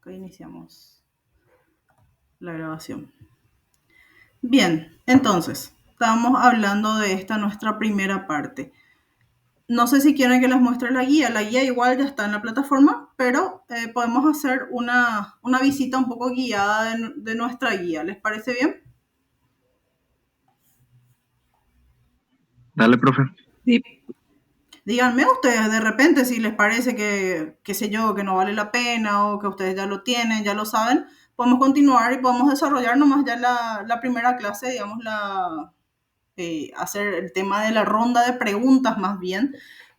Acá iniciamos la grabación. Bien, entonces, estábamos hablando de esta nuestra primera parte. No sé si quieren que les muestre la guía. La guía igual ya está en la plataforma, pero podemos hacer una visita un poco guiada de nuestra guía. ¿Les parece bien? Dale, profe. Sí. Díganme ustedes de repente si les parece que, qué sé yo, que no vale la pena o que ustedes ya lo tienen, ya lo saben. Podemos continuar y podemos desarrollar nomás ya la primera clase, digamos, hacer el tema de la ronda de preguntas más bien,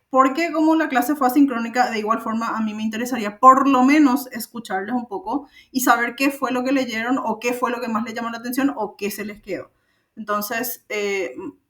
porque como la clase fue asincrónica, de igual forma a mí me interesaría por lo menos escucharles un poco y saber qué fue lo que leyeron o qué fue lo que más les llamó la atención o qué se les quedó. Entonces,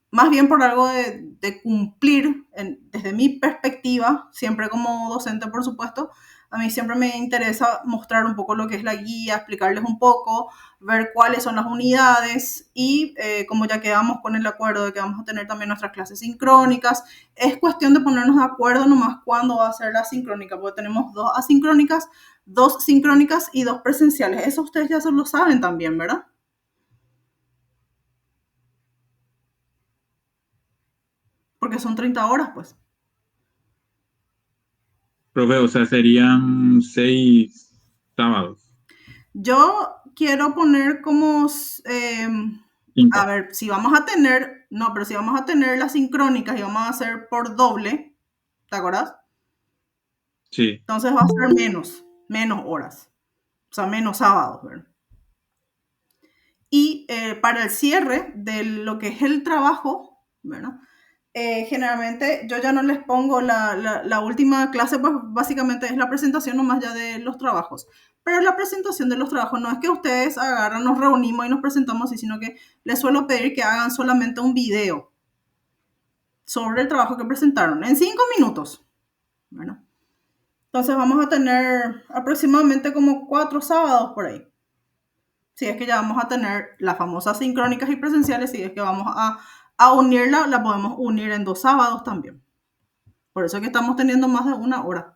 más bien por algo de cumplir, desde mi perspectiva, siempre como docente, por supuesto, a mí siempre me interesa mostrar un poco lo que es la guía, explicarles un poco, ver cuáles son las unidades y como ya quedamos con el acuerdo de que vamos a tener también nuestras clases sincrónicas, es cuestión de ponernos de acuerdo nomás cuándo va a ser la sincrónica, porque tenemos 2 asincrónicas, 2 sincrónicas y 2 presenciales. Eso ustedes ya se lo saben también, ¿verdad? Porque son 30 horas, pues. Profe, o sea, serían 6 sábados. Yo quiero poner como, a 5. ver, si vamos a tener, no, pero si vamos a tener las sincrónicas y vamos a hacer por doble, ¿te acuerdas? Sí. Entonces va a ser menos horas, o sea, menos sábados, ¿verdad? Y para el cierre de lo que es el trabajo, ¿verdad? Generalmente yo ya no les pongo la última clase, pues básicamente es la presentación nomás ya de los trabajos. Pero la presentación de los trabajos no es que ustedes agarran, nos reunimos y nos presentamos así, sino que les suelo pedir que hagan solamente un video sobre el trabajo que presentaron en 5 minutos, ¿verdad? Entonces vamos a tener aproximadamente como 4 sábados por ahí. Si es que ya vamos a tener las famosas sincrónicas y presenciales, si es que vamos a unirla, la podemos unir en 2 sábados también. Por eso es que estamos teniendo más de 1 hora.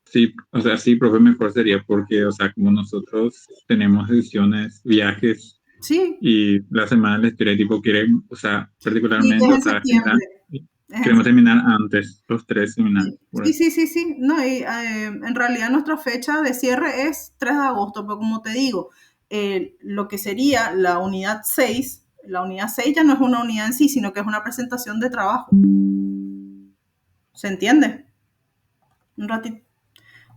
Sí, o sea, sí, profe, mejor sería porque, o sea, como nosotros tenemos sesiones, viajes Sí, y la semana del estereotipo quieren, o sea, sí, es particularmente, o en sea, septiembre. Es en queremos terminar antes los 3 seminarios. Por Sí, eso. sí, sí, sí. No, y, en realidad nuestra fecha de cierre es 3 de agosto, pero como te digo, lo que sería la unidad 6 ya no es una unidad en sí, sino que es una presentación de trabajo. ¿Se entiende? Un ratito,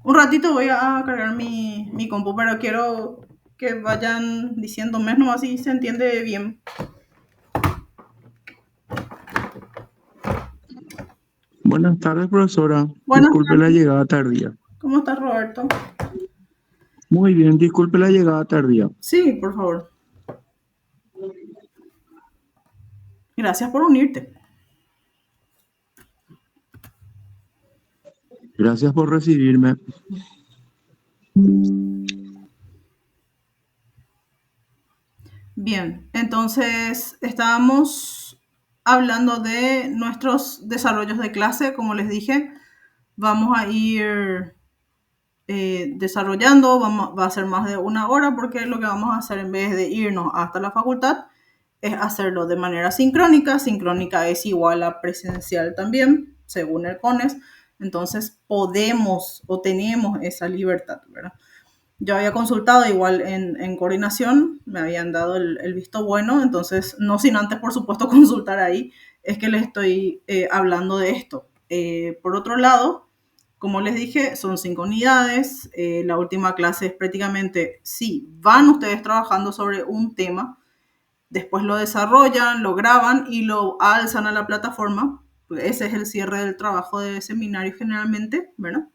un ratito voy a cargar mi compu, pero quiero que vayan diciéndome nomás si se entiende bien. Buenas tardes, profesora. Buenas Disculpe la tardes. llegada tardía. ¿Cómo estás, Roberto? Muy bien, disculpe la llegada tardía. Sí, por favor. Gracias por unirte. Gracias por recibirme. Bien, entonces estábamos hablando de nuestros desarrollos de clase, como les dije, vamos a ir desarrollando, va a ser más de 1 hora porque lo que vamos a hacer en vez de irnos hasta la facultad es hacerlo de manera sincrónica. Sincrónica es igual a presencial también, según el CONES, entonces podemos o tenemos esa libertad, ¿verdad? Yo había consultado igual en coordinación, me habían dado el visto bueno, entonces no sin antes, por supuesto, consultar ahí, es que les estoy hablando de esto. Por otro lado, como les dije, son 5 unidades, la última clase es prácticamente, sí, van ustedes trabajando sobre un tema, después lo desarrollan, lo graban y lo alzan a la plataforma, pues ese es el cierre del trabajo de seminario generalmente, ¿verdad?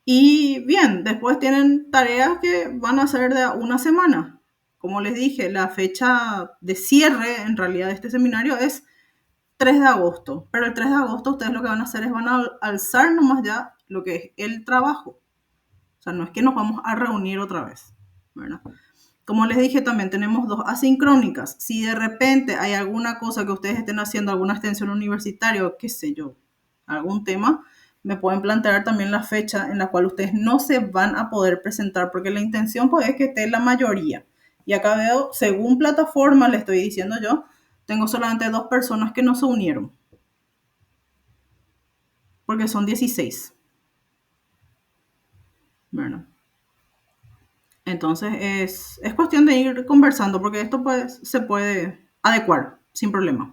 Y bien, después tienen tareas que van a ser de 1 semana. Como les dije, la fecha de cierre en realidad de este seminario es 3 de agosto. Pero el 3 de agosto ustedes lo que van a hacer es van a alzar nomás ya lo que es el trabajo. O sea, no es que nos vamos a reunir otra vez, ¿verdad? Como les dije, también tenemos 2 asincrónicas. Si de repente hay alguna cosa que ustedes estén haciendo, alguna extensión universitaria o qué sé yo, algún tema, me pueden plantear también la fecha en la cual ustedes no se van a poder presentar, porque la intención pues es que esté la mayoría. Y acá veo, según plataforma, le estoy diciendo yo, tengo solamente 2 personas que no se unieron, porque son 16. Bueno, entonces es cuestión de ir conversando, porque esto pues se puede adecuar sin problema.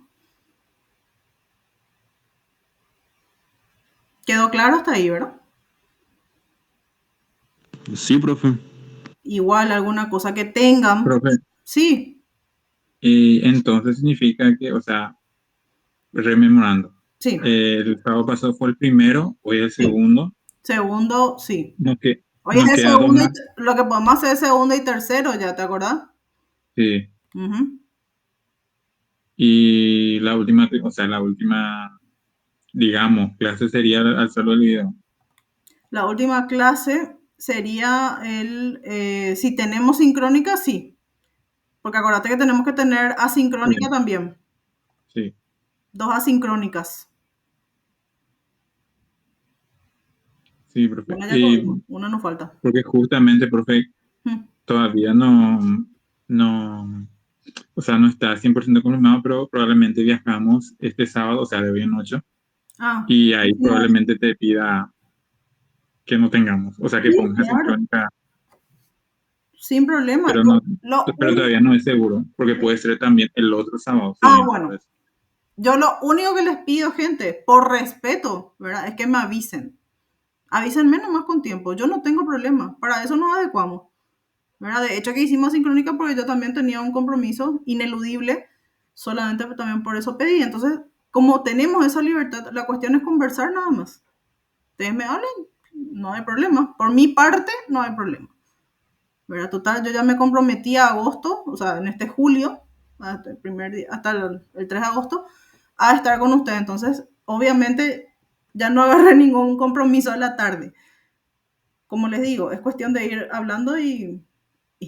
¿Quedó claro hasta ahí, verdad? Sí, profe. Igual alguna cosa que tengan. Profe, Sí, entonces significa que, o sea, rememorando, sí, el sábado pasado fue el primero, hoy el sí. segundo, Segundo, sí. no que, Hoy es nos el queda dos segundo, más, lo que podemos hacer es segundo y tercero, ¿ya te acordás? sí, Ujú. y la última, o sea, la última, digamos, clase sería alzarlo el video. La última clase sería si tenemos sincrónica, sí. Porque acuérdate que tenemos que tener asincrónica Sí, también. sí, 2 asincrónicas. sí, profe. Una ya Y corrimos, una nos falta. porque justamente, profe, Mm. todavía no, o sea, no está 100% confirmado, pero probablemente viajamos este sábado, o sea, de hoy en 8, Ah, y ahí no, probablemente te pida que no tengamos, o sea, que sí, pongas claro, sincrónica, sin problema. pero no, Lo pero único, todavía no es seguro, porque puede ser también el otro sábado siguiente, bueno, pues. yo lo único que les pido, gente, por respeto, ¿verdad? Es que me avisen. Avísenme nomás con tiempo. Yo no tengo problema. Para eso nos adecuamos. ¿Verdad? De hecho, que hicimos sincrónica porque yo también tenía un compromiso ineludible. Solamente también por eso pedí. Entonces, como tenemos esa libertad, la cuestión es conversar nada más. Ustedes me hablen, no hay problema. Por mi parte, no hay problema. ¿Verdad? Total, yo ya me comprometí a agosto, o sea, en este julio, hasta el primer día, hasta el 3 de agosto, a estar con ustedes. Entonces, obviamente, ya no agarré ningún compromiso a la tarde. Como les digo, es cuestión de ir hablando y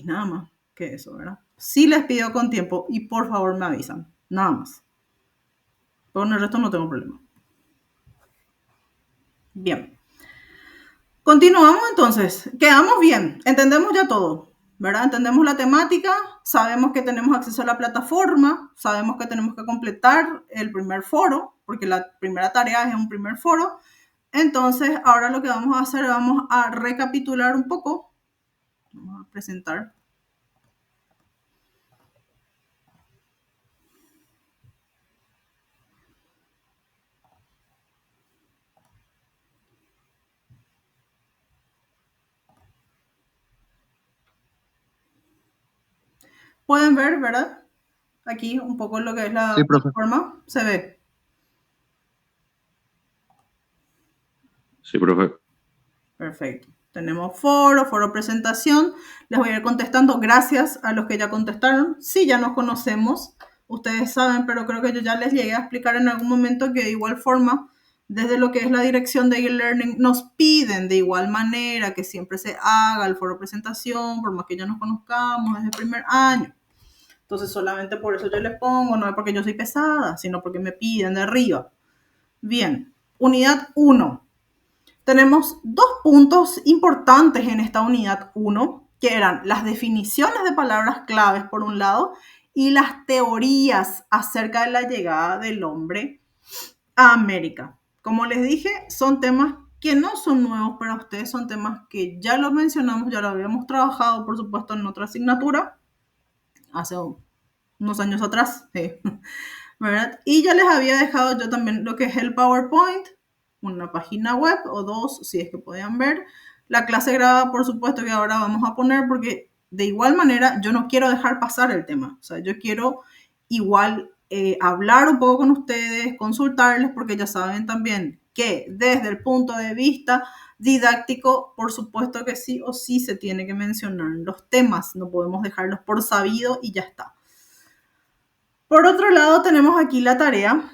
nada más que eso, ¿verdad? Sí les pido con tiempo y por favor me avisan, nada más. Con el resto no tengo problema. Bien. Continuamos entonces. Quedamos bien. Entendemos ya todo, ¿verdad? Entendemos la temática, sabemos que tenemos acceso a la plataforma, sabemos que tenemos que completar el primer foro, porque la primera tarea es un primer foro. Entonces, ahora lo que vamos a hacer, vamos a recapitular un poco. Vamos a presentar. Pueden ver, ¿verdad? Aquí un poco lo que es la Sí, profe. plataforma. Se ve. Sí, profe. Perfecto. Tenemos foro presentación. Les voy a ir contestando. Gracias a los que ya contestaron. Sí, ya nos conocemos. Ustedes saben, pero creo que yo ya les llegué a explicar en algún momento que de igual forma, desde lo que es la dirección de e-learning, nos piden de igual manera que siempre se haga el foro presentación, por más que ya nos conozcamos desde el primer año. Entonces, solamente por eso yo les pongo, no es porque yo soy pesada, sino porque me piden de arriba. Bien, unidad 1. Tenemos 2 puntos importantes en esta unidad 1, que eran las definiciones de palabras claves por un lado y las teorías acerca de la llegada del hombre a América. Como les dije, son temas que no son nuevos para ustedes, son temas que ya los mencionamos, ya lo habíamos trabajado, por supuesto, en otra asignatura, hace unos años atrás, ¿verdad? Y ya les había dejado yo también lo que es el PowerPoint, una página web o 2, si es que podían ver. La clase grabada, por supuesto, que ahora vamos a poner porque de igual manera yo no quiero dejar pasar el tema. O sea, yo quiero igual hablar un poco con ustedes, consultarles, porque ya saben también que desde el punto de vista didáctico, por supuesto que sí o sí se tiene que mencionar los temas, no podemos dejarlos por sabido y ya está. Por otro lado, tenemos aquí la tarea.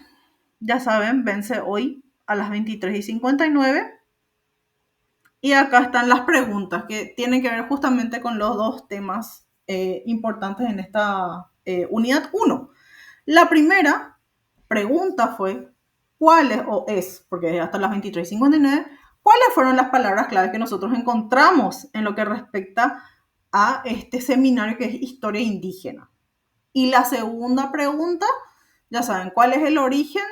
Ya saben, vence hoy a las 23:59. Y acá están las preguntas que tienen que ver justamente con los 2 temas importantes en esta unidad 1. La primera pregunta fue, cuáles, o es, porque es hasta las 23:59, cuáles fueron las palabras clave que nosotros encontramos en lo que respecta a este seminario que es Historia Indígena. Y la segunda pregunta, ya saben, ¿cuál es el origen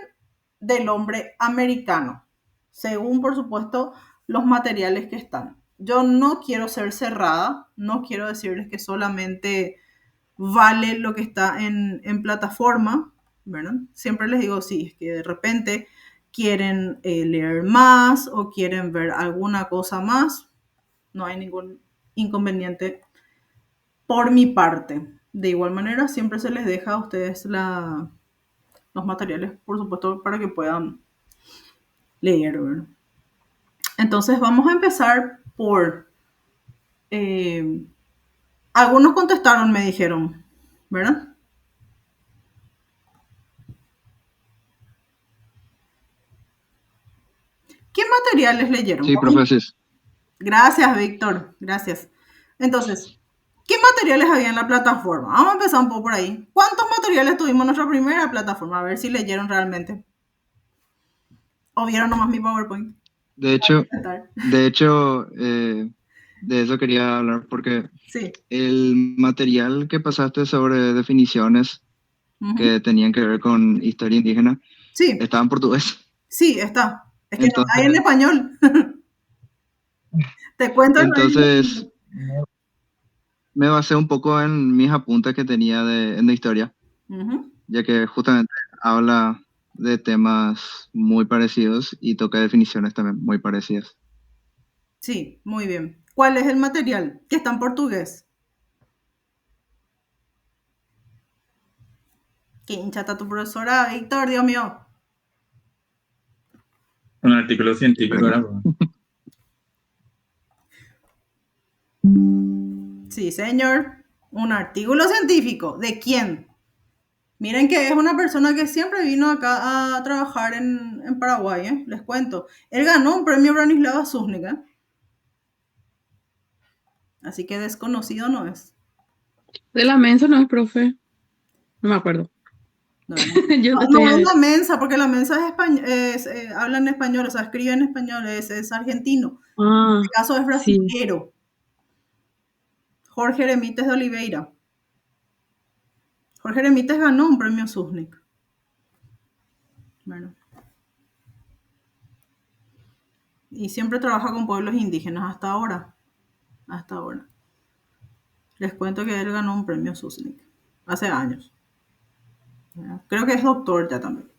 del hombre americano? Según, por supuesto, los materiales que están. Yo no quiero ser cerrada, no quiero decirles que solamente vale lo que está en plataforma, ¿verdad? Siempre les digo, sí, es que de repente quieren leer más o quieren ver alguna cosa más, no hay ningún inconveniente por mi parte. De igual manera, siempre se les deja a ustedes los materiales, por supuesto, para que puedan leer, ¿verdad? Entonces vamos a empezar por... algunos contestaron, me dijeron, ¿verdad? ¿Qué materiales leyeron? Sí, profe, sí. Gracias, Víctor. Gracias. Entonces, ¿qué materiales había en la plataforma? Vamos a empezar un poco por ahí. ¿Cuántos materiales tuvimos en nuestra primera plataforma? A ver si leyeron realmente. ¿O vieron nomás mi PowerPoint? De hecho, de eso quería hablar porque Sí. el material que pasaste sobre definiciones que tenían que ver con historia indígena, sí, estaba en portugués. Sí, está. Es que Entonces, no hay en español. Te cuento. Entonces, me basé un poco en mis apuntes que tenía de historia, ya que justamente habla de temas muy parecidos y toca definiciones también muy parecidas. Sí, muy bien. ¿Cuál es el material? Que está en portugués. Qué hincha está tu profesora, Víctor, Dios mío. Un artículo científico, ¿verdad? Sí, señor. Un artículo científico. ¿De quién? Miren que es una persona que siempre vino acá a trabajar en Paraguay, ¿eh? Les cuento. Él ganó un premio Branislava Susnik, ¿eh? Así que desconocido no es. De la mensa no es, profe. No me acuerdo. No, Yo no, estoy no ahí. es la mensa, porque la mensa habla en español, o sea, escribe en español, es argentino. Ah, En este caso es sí. brasilero. Jorge Heremites de Oliveira. Jorge Heremites ganó un premio Susnik. Bueno. Y siempre trabaja con pueblos indígenas hasta ahora. Hasta ahora. Les cuento que él ganó un premio Susnik hace años. Creo que es doctor ya también.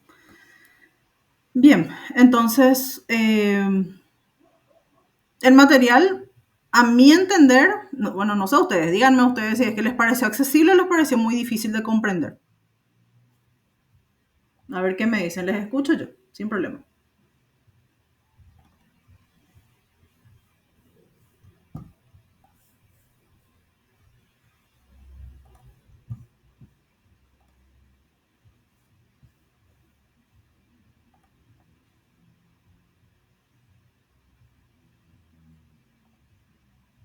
Bien, entonces, el material, a mi entender, bueno, no sé ustedes, díganme ustedes si es que les pareció accesible o les pareció muy difícil de comprender. A ver qué me dicen, les escucho yo, sin problema.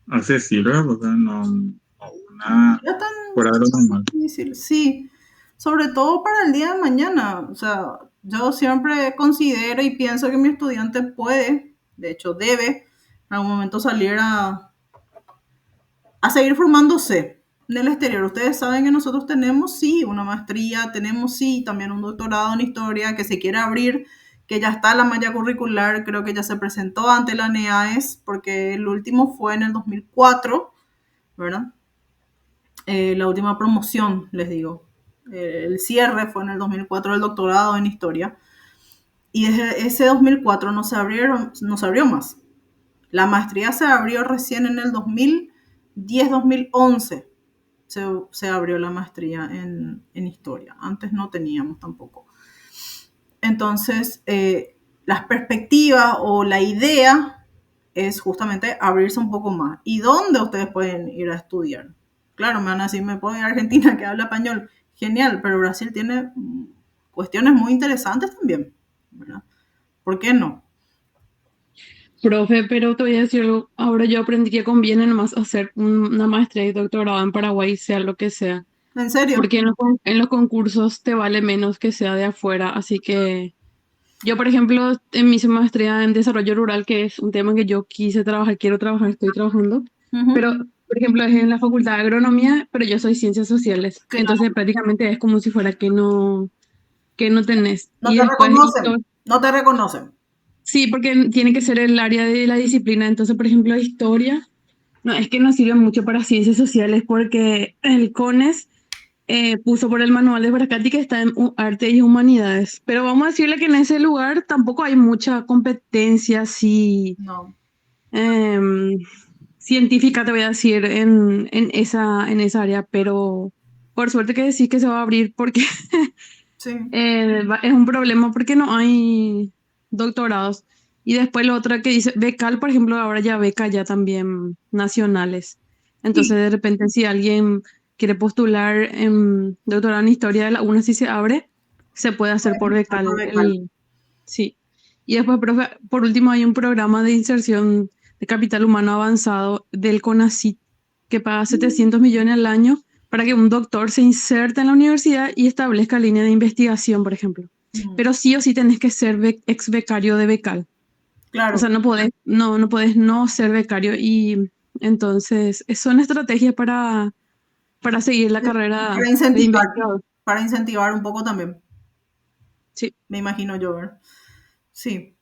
Accesible, porque no una Ya tan fuera de lo normal. difícil, sí. Sobre todo para el día de mañana. O sea, yo siempre considero y pienso que mi estudiante puede, de hecho debe, en algún momento salir a seguir formándose en el exterior. Ustedes saben que nosotros tenemos, sí, una maestría, tenemos, sí, también un doctorado en historia que se quiere abrir, que ya está la malla curricular, creo que ya se presentó ante la NEAES, porque el último fue en el 2004, ¿verdad? La última promoción, les digo. El cierre fue en el 2004 del doctorado en historia. Y desde ese 2004 no se abrió más. La maestría se abrió recién en el 2010-2011. Se abrió la maestría en historia. Antes no teníamos tampoco. Entonces, las perspectivas o la idea es justamente abrirse un poco más. ¿Y dónde ustedes pueden ir a estudiar? Claro, me van a decir, me puedo ir a Argentina que habla español. Genial, pero Brasil tiene cuestiones muy interesantes también, ¿verdad? ¿Por qué no? Profe, pero te voy a decir algo. Ahora yo aprendí que conviene nomás hacer una maestría y doctorado en Paraguay, sea lo que sea. ¿En serio? Porque en los concursos te vale menos que sea de afuera, así que Yo, por ejemplo, en mi maestría en desarrollo rural, que es un tema que yo quise trabajar, quiero trabajar, estoy trabajando, pero, por ejemplo, es en la Facultad de Agronomía, pero yo soy Ciencias Sociales. Claro. Entonces, prácticamente es como si fuera que no tenés. No Y te después, reconocen, no te reconocen. sí, porque tiene que ser el área de la disciplina. Entonces, por ejemplo, historia, no, es que no sirve mucho para Ciencias Sociales porque el CONES puso por el manual de Bracati que está en arte y humanidades. Pero vamos a decirle que en ese lugar tampoco hay mucha competencia así No. em, científica, te voy a decir, en esa área, pero por suerte que decís que se va a abrir porque Sí. es un problema porque no hay doctorados. Y después lo otro que dice, becal, por ejemplo, ahora ya beca ya también nacionales. Entonces, Sí. de repente, si alguien quiere postular en doctorado en historia de la UNA, si se abre, se puede hacer por becal. Sí. Y después, profe, por último, hay un programa de inserción de capital humano avanzado del CONACYT que paga 700 millones al año para que un doctor se inserte en la universidad y establezca línea de investigación, por ejemplo. Pero sí o sí tenés que ser ex becario de becal. O sea, Claro. no podés no ser becario y entonces son estrategias para seguir la carrera Para de incentivar, investigador. para incentivar un poco también, Sí. me imagino yo, ¿verdad? Sí.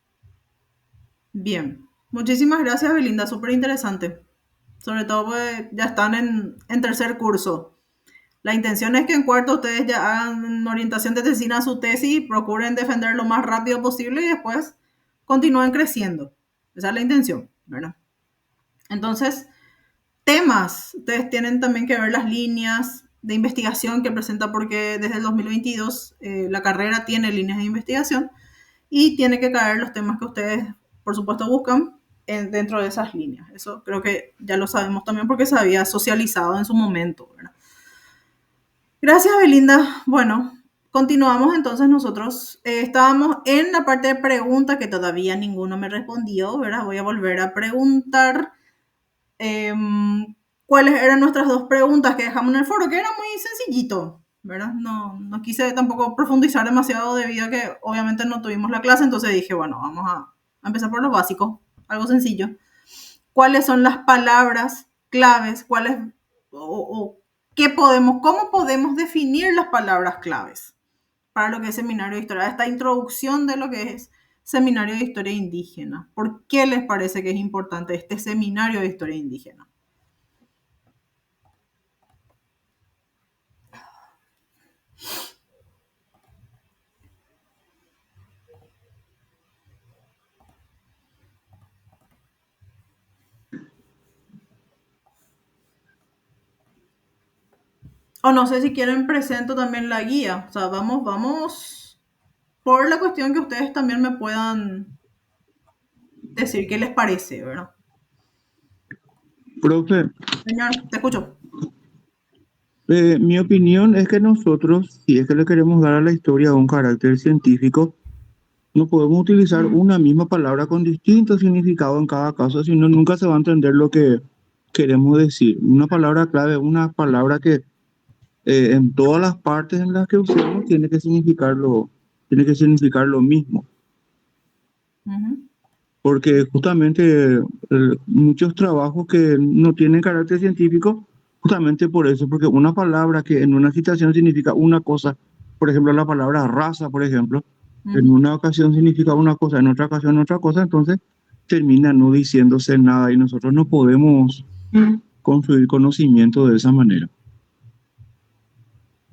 Bien. Muchísimas gracias, Belinda, súper interesante. Sobre todo pues ya están en tercer curso. La intención es que en cuarto ustedes ya hagan orientación de tesina a su tesis, procuren defender lo más rápido posible y después continúen creciendo. Esa es la intención, ¿verdad? Entonces, temas. Ustedes tienen también que ver las líneas de investigación que presenta porque desde el 2022 la carrera tiene líneas de investigación y tiene que caer los temas que ustedes, por supuesto, buscan dentro de esas líneas. Eso creo que ya lo sabemos también porque se había socializado en su momento, ¿verdad? Gracias, Belinda. Bueno, continuamos entonces nosotros. Estábamos en la parte de preguntas que todavía ninguno me respondió, ¿verdad? Voy a volver a preguntar cuáles eran nuestras dos preguntas que dejamos en el foro, que era muy sencillito, ¿verdad? No quise tampoco profundizar demasiado debido a que obviamente no tuvimos la clase, entonces dije, bueno, vamos a empezar por lo básico, algo sencillo. ¿Cuáles son las palabras claves? ¿Cuáles o qué podemos, cómo podemos definir las palabras claves para lo que es seminario de historia? Esta introducción de lo que es seminario de historia indígena. ¿Por qué les parece que es importante este seminario de historia indígena? O no sé si quieren presento también la guía. O sea, vamos por la cuestión que ustedes también me puedan decir qué les parece, ¿verdad? Profe, Señor, te escucho. mi opinión es que nosotros, si es que le queremos dar a la historia un carácter científico, no podemos utilizar una misma palabra con distinto significado en cada caso, sino nunca se va a entender lo que queremos decir. Una palabra clave es una palabra que en todas las partes en las que usemos tiene que significar lo mismo. Uh-huh. Porque justamente muchos trabajos que no tienen carácter científico, justamente por eso, porque una palabra que en una situación significa una cosa, por ejemplo, la palabra raza, por ejemplo, en Uh-huh. una ocasión significa una cosa, en otra ocasión otra cosa, entonces termina no diciéndose nada y nosotros no podemos construir conocimiento de esa manera.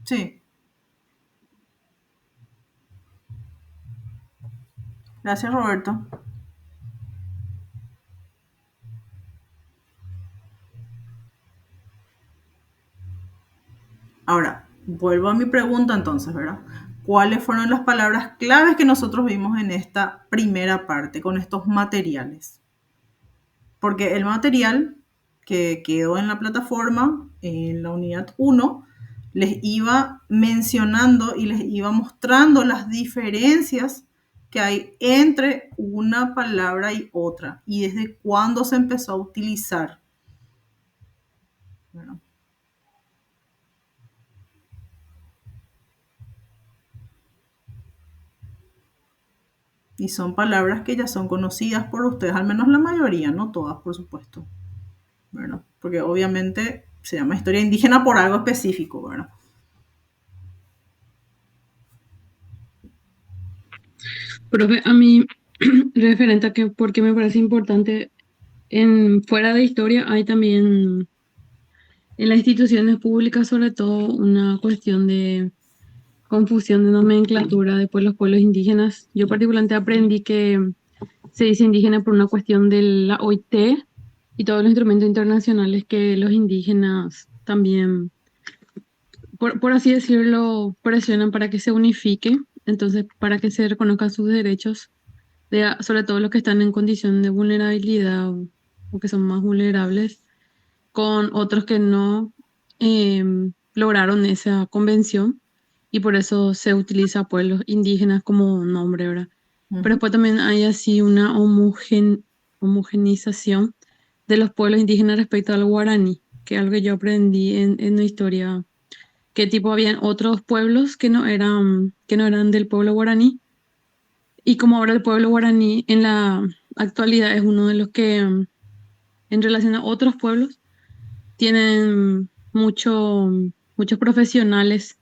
Sí. Gracias, Roberto. Ahora, vuelvo a mi pregunta entonces, ¿verdad? ¿Cuáles fueron las palabras claves que nosotros vimos en esta primera parte con estos materiales? Porque el material que quedó en la plataforma, en la unidad 1, les iba mencionando y les iba mostrando las diferencias que hay entre una palabra y otra y desde cuándo se empezó a utilizar. Bueno, Y son palabras que ya son conocidas por ustedes, al menos la mayoría, no todas, por supuesto. ¿Verdad? Porque obviamente se llama historia indígena por algo específico, ¿verdad? Profe, a mí, referente a que porque me parece importante, fuera de historia hay también en las instituciones públicas sobre todo una cuestión de confusión de nomenclatura de los pueblos indígenas. Yo particularmente aprendí que se dice indígena por una cuestión de la OIT y todos los instrumentos internacionales que los indígenas también, por así decirlo, presionan para que se unifique, entonces para que se reconozcan sus derechos, sobre todo los que están en condición de vulnerabilidad o que son más vulnerables, con otros que no lograron esa convención y por eso se utiliza pueblos indígenas como nombre, ¿verdad? Pero después también hay así una homogenización de los pueblos indígenas respecto al guaraní, que es algo que yo aprendí en la historia, que tipo habían otros pueblos que no eran del pueblo guaraní, y como ahora el pueblo guaraní en la actualidad es uno de los que, en relación a otros pueblos, tienen muchos profesionales,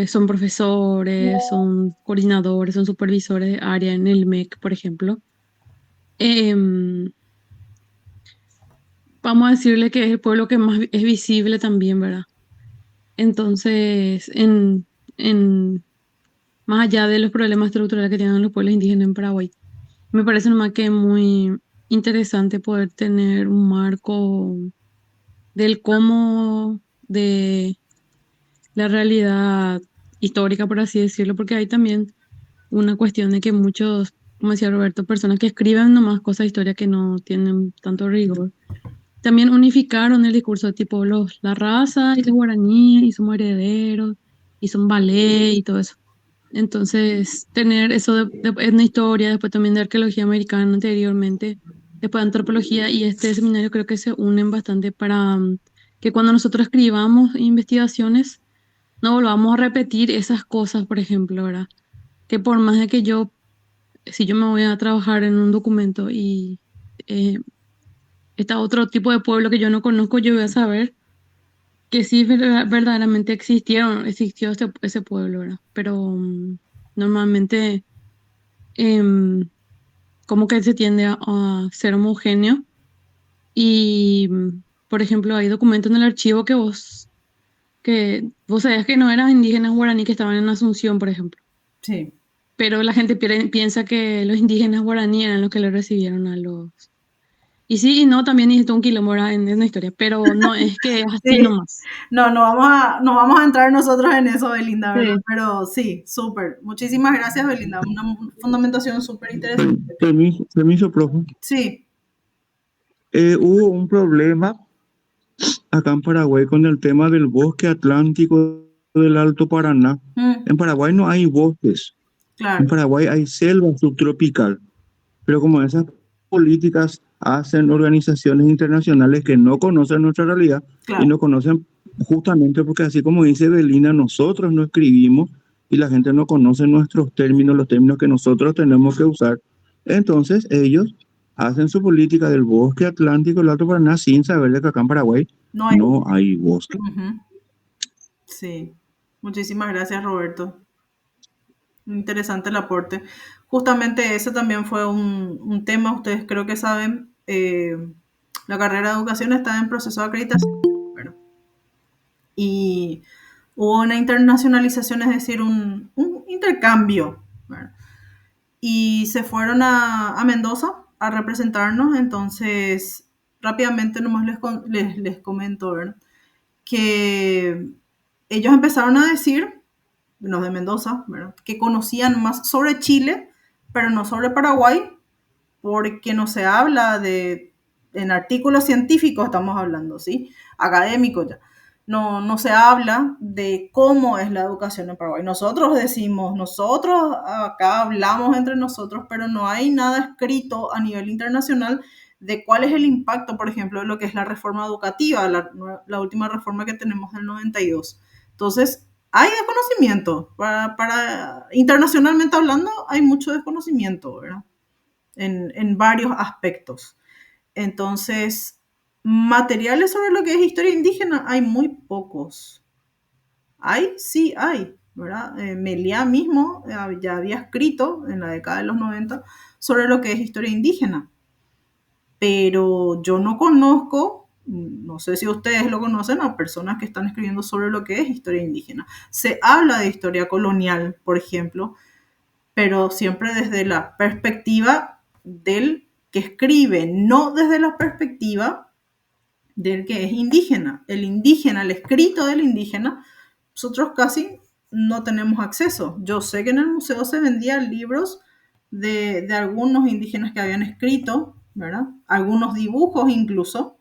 son profesores, son coordinadores, son supervisores de área en el MEC, por ejemplo. Vamos a decirle que es el pueblo que más es visible también, ¿verdad? Entonces, más allá de los problemas estructurales que tienen los pueblos indígenas en Paraguay, me parece nomás que es muy interesante poder tener un marco del cómo, de la realidad histórica, por así decirlo, porque hay también una cuestión de que muchos, como decía Roberto, personas que escriben nomás cosas de historia que no tienen tanto rigor, también unificaron el discurso tipo la raza y los guaraníes y somos herederos y son ballet y todo eso. Entonces, tener eso de etnohistoria, después también de arqueología americana anteriormente, después de antropología y este seminario creo que se unen bastante para que cuando nosotros escribamos investigaciones no volvamos a repetir esas cosas, por ejemplo, ¿verdad? Que por más de que si yo me voy a trabajar en un documento y está otro tipo de pueblo que yo no conozco, yo voy a saber que sí verdaderamente existió ese pueblo, ¿verdad? Pero normalmente como que se tiende a ser homogéneo y, por ejemplo, hay documentos en el archivo que vos sabías que no eran indígenas guaraní que estaban en Asunción, por ejemplo. Sí. Pero la gente piensa que los indígenas guaraní eran los que le recibieron a los... Y sí y no, también hizo un quilombo en la historia, pero no es que es así Sí. nomás. No vamos a entrar nosotros en eso, Belinda, ¿verdad? Sí. Pero sí, súper. Muchísimas gracias, Belinda. Una fundamentación súper interesante. Permiso, profe. Sí. Hubo un problema acá en Paraguay con el tema del bosque atlántico del Alto Paraná. En Paraguay no hay bosques. Claro. En Paraguay hay selva subtropical. Pero como esas políticas hacen organizaciones internacionales que no conocen nuestra realidad, claro, y no conocen justamente porque así como dice Belina, nosotros no escribimos y la gente no conoce nuestros términos, los términos que nosotros tenemos que usar. Entonces ellos hacen su política del bosque atlántico del Alto Paraná sin saber de que acá en Paraguay no hay bosque. Sí, muchísimas gracias, Roberto. Interesante el aporte. Justamente ese también fue un tema, ustedes creo que saben, la carrera de educación está en proceso de acreditación. Bueno, y hubo una internacionalización, es decir, un intercambio. ¿Verdad? Y se fueron a Mendoza a representarnos, entonces rápidamente nomás les comento, ¿verdad? Que ellos empezaron a decir, los de Mendoza, ¿verdad? Que conocían más sobre Chile, pero no sobre Paraguay, porque no se habla en artículos científicos estamos hablando, ¿sí? Académicos ya. No se habla de cómo es la educación en Paraguay. Nosotros acá hablamos entre nosotros, pero no hay nada escrito a nivel internacional de cuál es el impacto, por ejemplo, de lo que es la reforma educativa, la última reforma que tenemos del 92. Entonces, hay desconocimiento. Internacionalmente hablando, hay mucho desconocimiento, ¿verdad? En varios aspectos. Entonces, materiales sobre lo que es historia indígena hay muy pocos. Sí hay, ¿verdad? Meliá mismo ya había escrito en la década de los 90 sobre lo que es historia indígena, pero yo no conozco, no sé si ustedes lo conocen, a personas que están escribiendo sobre lo que es historia indígena. Se habla de historia colonial, por ejemplo, pero siempre desde la perspectiva del que escribe, no desde la perspectiva del que es indígena. El indígena, el escrito del indígena, nosotros casi no tenemos acceso. Yo sé que en el museo se vendían libros de algunos indígenas que habían escrito, ¿verdad? Algunos dibujos incluso.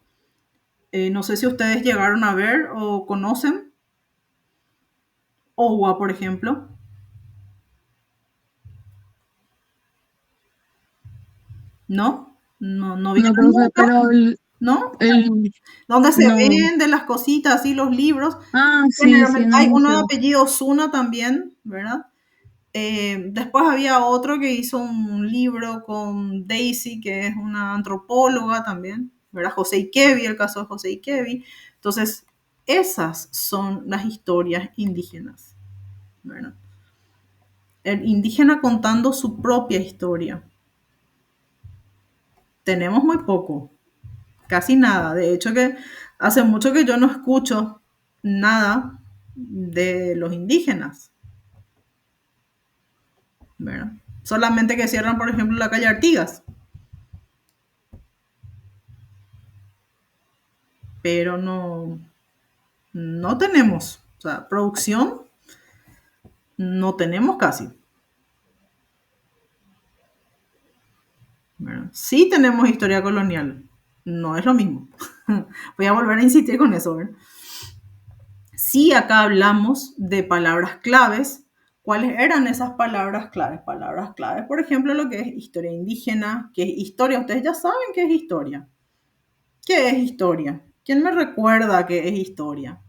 No sé si ustedes llegaron a ver o conocen. Owa, por ejemplo. ¿No? No No, vieron profe, nunca, pero ¿no? el, Donde se no. venden las cositas, así los libros. Sí, sí, Generalmente en el hay uno de museo. apellido Zuna también, ¿verdad? Después había otro que hizo un libro con Daisy, que es una antropóloga también, ¿verdad? José Ikevi, el caso de José Ikevi. Entonces, esas son las historias indígenas, ¿verdad? El indígena contando su propia historia. Tenemos muy poco, casi nada. De hecho, que hace mucho que yo no escucho nada de los indígenas, ¿verdad? Solamente que cierran, por ejemplo, la calle Artigas, pero no tenemos, o sea, producción no tenemos casi, ¿verdad? Sí tenemos historia colonial, no es lo mismo. Voy a volver a insistir con eso, ¿verdad? Sí, acá hablamos de palabras claves. ¿Cuáles eran esas palabras claves? Palabras claves, por ejemplo, lo que es historia indígena, que es historia. Ustedes ya saben qué es historia. ¿Qué es historia? ¿Quién me recuerda qué es historia?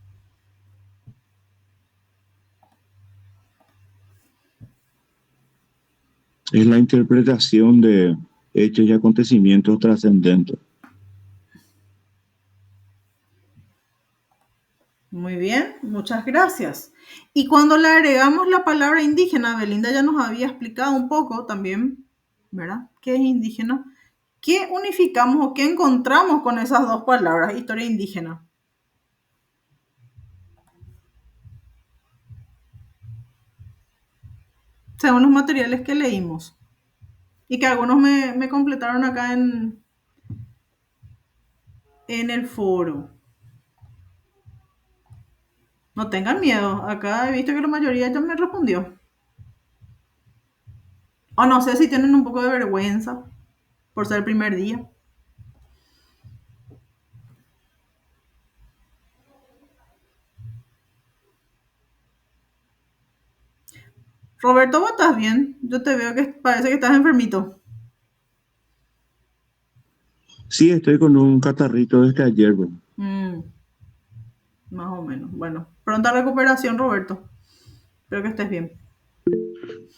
Es la interpretación de hechos y acontecimientos trascendentes. Muy bien, muchas gracias. Y cuando le agregamos la palabra indígena, Belinda ya nos había explicado un poco también, ¿verdad? ¿Qué es indígena? ¿Qué unificamos o qué encontramos con esas dos palabras, historia indígena? Según los materiales que leímos y que algunos me completaron acá en el foro. No tengan miedo, acá he visto que la mayoría ya me respondió. O no sé si tienen un poco de vergüenza por ser el primer día. Roberto, ¿vos estás bien? Yo te veo que parece que estás enfermito. Sí, estoy con un catarrito desde ayer, bro. Más o menos. Bueno, pronta recuperación, Roberto. Espero que estés bien.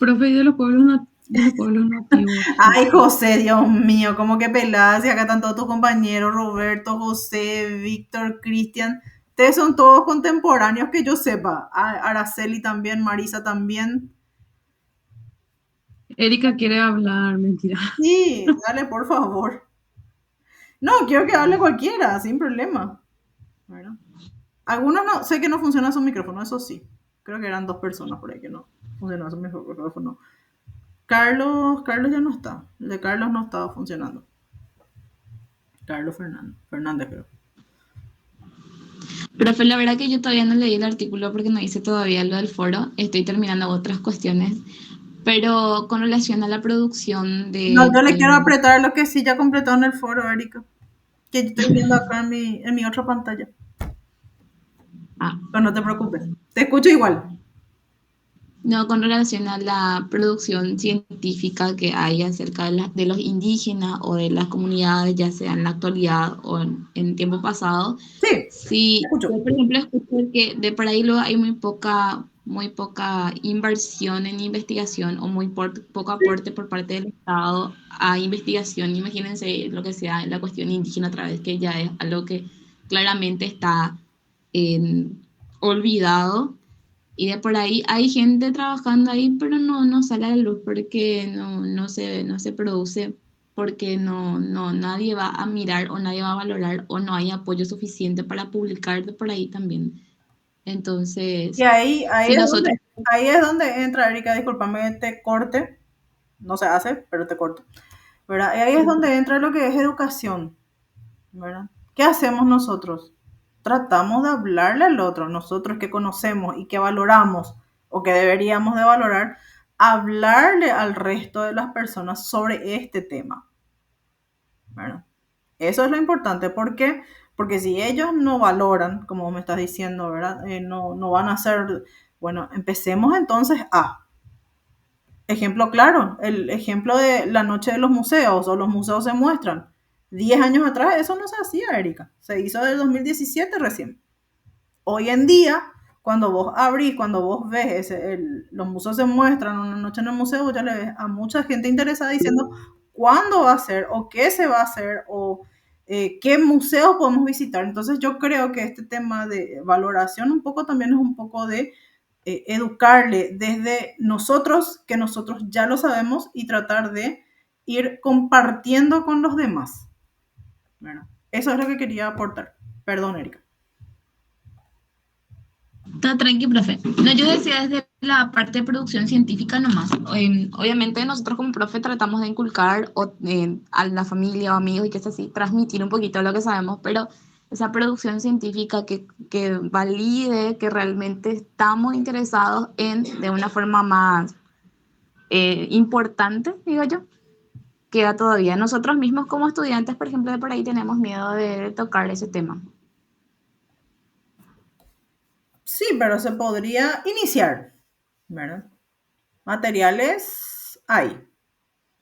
Profe, y de los pueblos nativos. Ay, José, Dios mío, cómo que pelás. Y acá están todos tus compañeros, Roberto, José, Víctor, Cristian. Ustedes son todos contemporáneos que yo sepa. Araceli también, Marisa también. Erika quiere hablar, mentira. Sí, dale, por favor. No, quiero que hable cualquiera, sin problema. Bueno. Algunos no, sé que no funciona su micrófono, eso sí. Creo que eran 2 personas por ahí que no funcionaba su micrófono. Carlos ya no está. El de Carlos no estaba funcionando. Carlos Fernández creo. Profe, la verdad que yo todavía no leí el artículo porque no hice todavía lo del foro. Estoy terminando otras cuestiones. Pero con relación a la producción No, de... yo le quiero apretar lo que sí ya completó en el foro, Erika. Que yo estoy viendo acá en mi otra pantalla. Ah, Pero no te preocupes. Te escucho igual. No, con relación a la producción científica que hay acerca de los indígenas o de las comunidades, ya sea en la actualidad o en tiempo pasado, Sí, sí, escucho. yo por ejemplo escuché que de por ahí luego hay muy poca inversión en investigación o poco aporte por parte del Estado a investigación. Imagínense lo que sea la cuestión indígena otra vez, que ya es algo que claramente está olvidado. Y de por ahí hay gente trabajando ahí, pero no sale a la luz porque no se produce, porque nadie va a mirar o nadie va a valorar o no hay apoyo suficiente para publicar de por ahí también. Y Entonces, ahí si nosotros... es donde entra, Erika, discúlpame, te corte, no se hace, pero te corto, ¿verdad? Y ahí es donde entra lo que es educación, ¿verdad? ¿Qué hacemos nosotros? Tratamos de hablarle al otro, nosotros que conocemos y que valoramos, o que deberíamos de valorar, hablarle al resto de las personas sobre este tema, ¿verdad? Eso es lo importante, ¿por qué? Porque si ellos no valoran, como me estás diciendo, ¿verdad? No van a hacer, bueno, empecemos entonces a... Ejemplo claro, el ejemplo de la noche de los museos o los museos se muestran. 10 años atrás eso no se hacía, Erika. Se hizo del 2017 recién. Hoy en día, cuando vos abrís, cuando vos ves los museos se muestran una noche en el museo, ya le ves a mucha gente interesada diciendo cuándo va a ser o qué se va a hacer o qué museos podemos visitar. Entonces yo creo que este tema de valoración un poco también es un poco de educarle desde nosotros, que nosotros ya lo sabemos, y tratar de ir compartiendo con los demás. Bueno, eso es lo que quería aportar. Perdón, Erika. Está tranqui, profe. No, yo decía desde la parte de producción científica nomás. Obviamente nosotros como profe tratamos de inculcar a la familia o amigos y que es así, transmitir un poquito lo que sabemos, pero esa producción científica que valide que realmente estamos interesados en, de una forma más importante, digo yo, queda todavía. Nosotros mismos como estudiantes, por ejemplo, de por ahí tenemos miedo de tocar ese tema. Sí, pero se podría iniciar, ¿verdad? Materiales hay.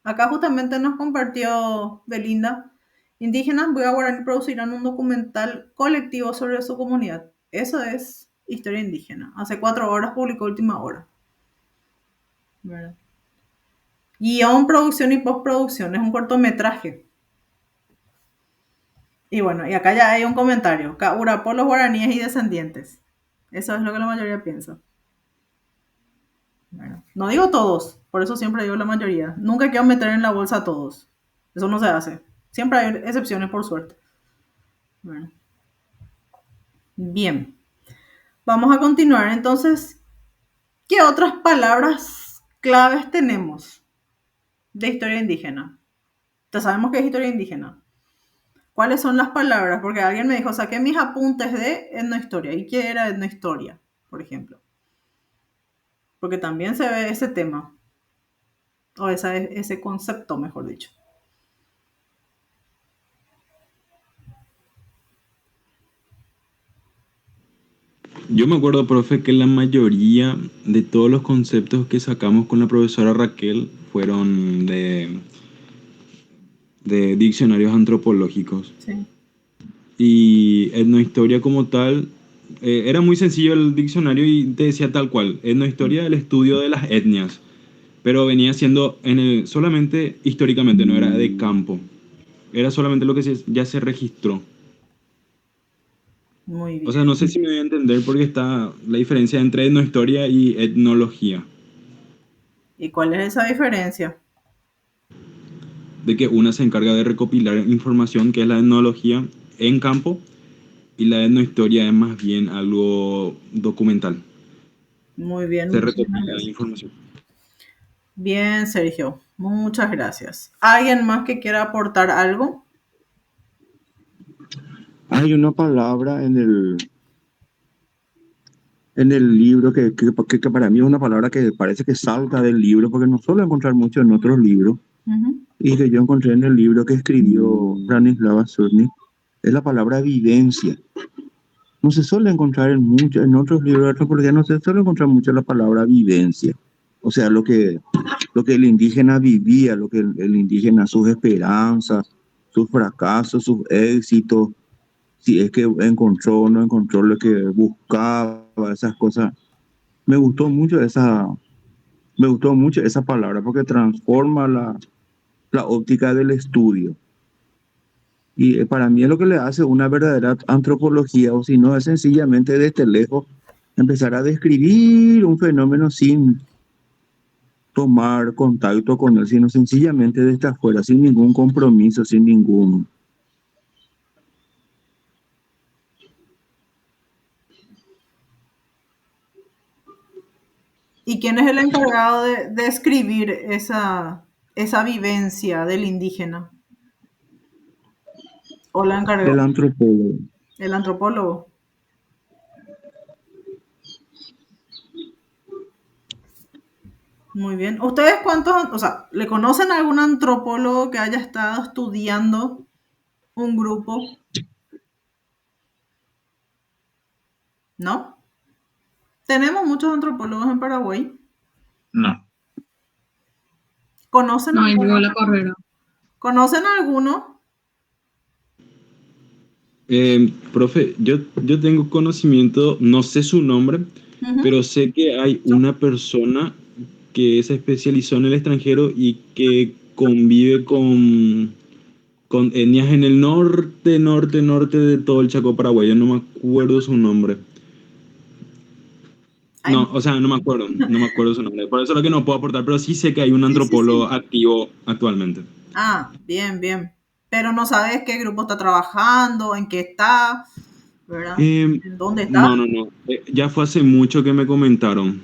Acá justamente nos compartió Belinda. Indígenas Buea Guaraní producirán un documental colectivo sobre su comunidad. Eso es historia indígena. Hace 4 horas publicó Última Hora. ¿Verdad? Guión, producción y postproducción. Es un cortometraje. Y bueno, y acá ya hay un comentario. Caurapó, los guaraníes y descendientes. Eso es lo que la mayoría piensa. Bueno, no digo todos, por eso siempre digo la mayoría. Nunca quiero meter en la bolsa a todos. Eso no se hace. Siempre hay excepciones, por suerte. Bueno. Bien. Vamos a continuar. Entonces, ¿qué otras palabras claves tenemos de historia indígena? Ya sabemos que es historia indígena. ¿Cuáles son las palabras? Porque alguien me dijo, saqué mis apuntes de etnohistoria. ¿Y qué era etnohistoria, por ejemplo? Porque también se ve ese tema. O ese concepto, mejor dicho. Yo me acuerdo, profe, que la mayoría de todos los conceptos que sacamos con la profesora Raquel fueron de diccionarios antropológicos. Sí. Y etnohistoria como tal, era muy sencillo el diccionario y te decía tal cual, etnohistoria el estudio de las etnias, pero venía siendo solamente históricamente, no era de campo, era solamente lo que ya se registró. Muy bien. O sea, no sé si me voy a entender porque está la diferencia entre etnohistoria y etnología. ¿Y cuál es esa diferencia? De que una se encarga de recopilar información, que es la etnología, en campo, y la etnohistoria es más bien algo documental. Muy bien. Se recopila la información. Bien, Sergio. Muchas gracias. ¿Alguien más que quiera aportar algo? Hay una palabra en el libro que para mí es una palabra que parece que salta del libro, porque no suelo encontrar mucho en otros libros, y que yo encontré en el libro que escribió Branislava Surnik, es la palabra vivencia. no se suele encontrar en otros libros de antropología, no se suele encontrar mucho la palabra vivencia. O sea, lo que el indígena vivía, lo que el indígena, sus esperanzas, sus fracasos, sus éxitos, si es que encontró o no encontró lo que buscaba, esas cosas. Me gustó mucho esa palabra porque transforma la óptica del estudio. Y para mí es lo que le hace una verdadera antropología, o si no, es sencillamente desde lejos empezar a describir un fenómeno sin tomar contacto con él, sino sencillamente desde afuera, sin ningún compromiso, sin ningún... ¿Y quién es el encargado de escribir esa vivencia del indígena? ¿O la encargó? El antropólogo. El antropólogo. Muy bien. ¿Ustedes cuántos, o sea, le conocen a algún antropólogo que haya estado estudiando un grupo? ¿No? ¿Tenemos muchos antropólogos en Paraguay? No. ¿Conocen No, y alguno? luego la carrera. ¿Conocen alguno? Profe, yo tengo conocimiento, no sé su nombre, Ujú. pero sé que hay una persona que se especializó en el extranjero y que convive con etnias en el norte de todo el Chaco paraguayo. No me acuerdo su nombre. Hay- No, o sea, no me acuerdo su nombre. Por eso es lo que no puedo aportar, pero sí sé que hay un Sí, sí, antropólogo sí. activo actualmente. Ah, bien, bien. Pero no sabes qué grupo está trabajando, en qué está, ¿verdad? ¿En dónde está? No. Ya fue hace mucho que me comentaron.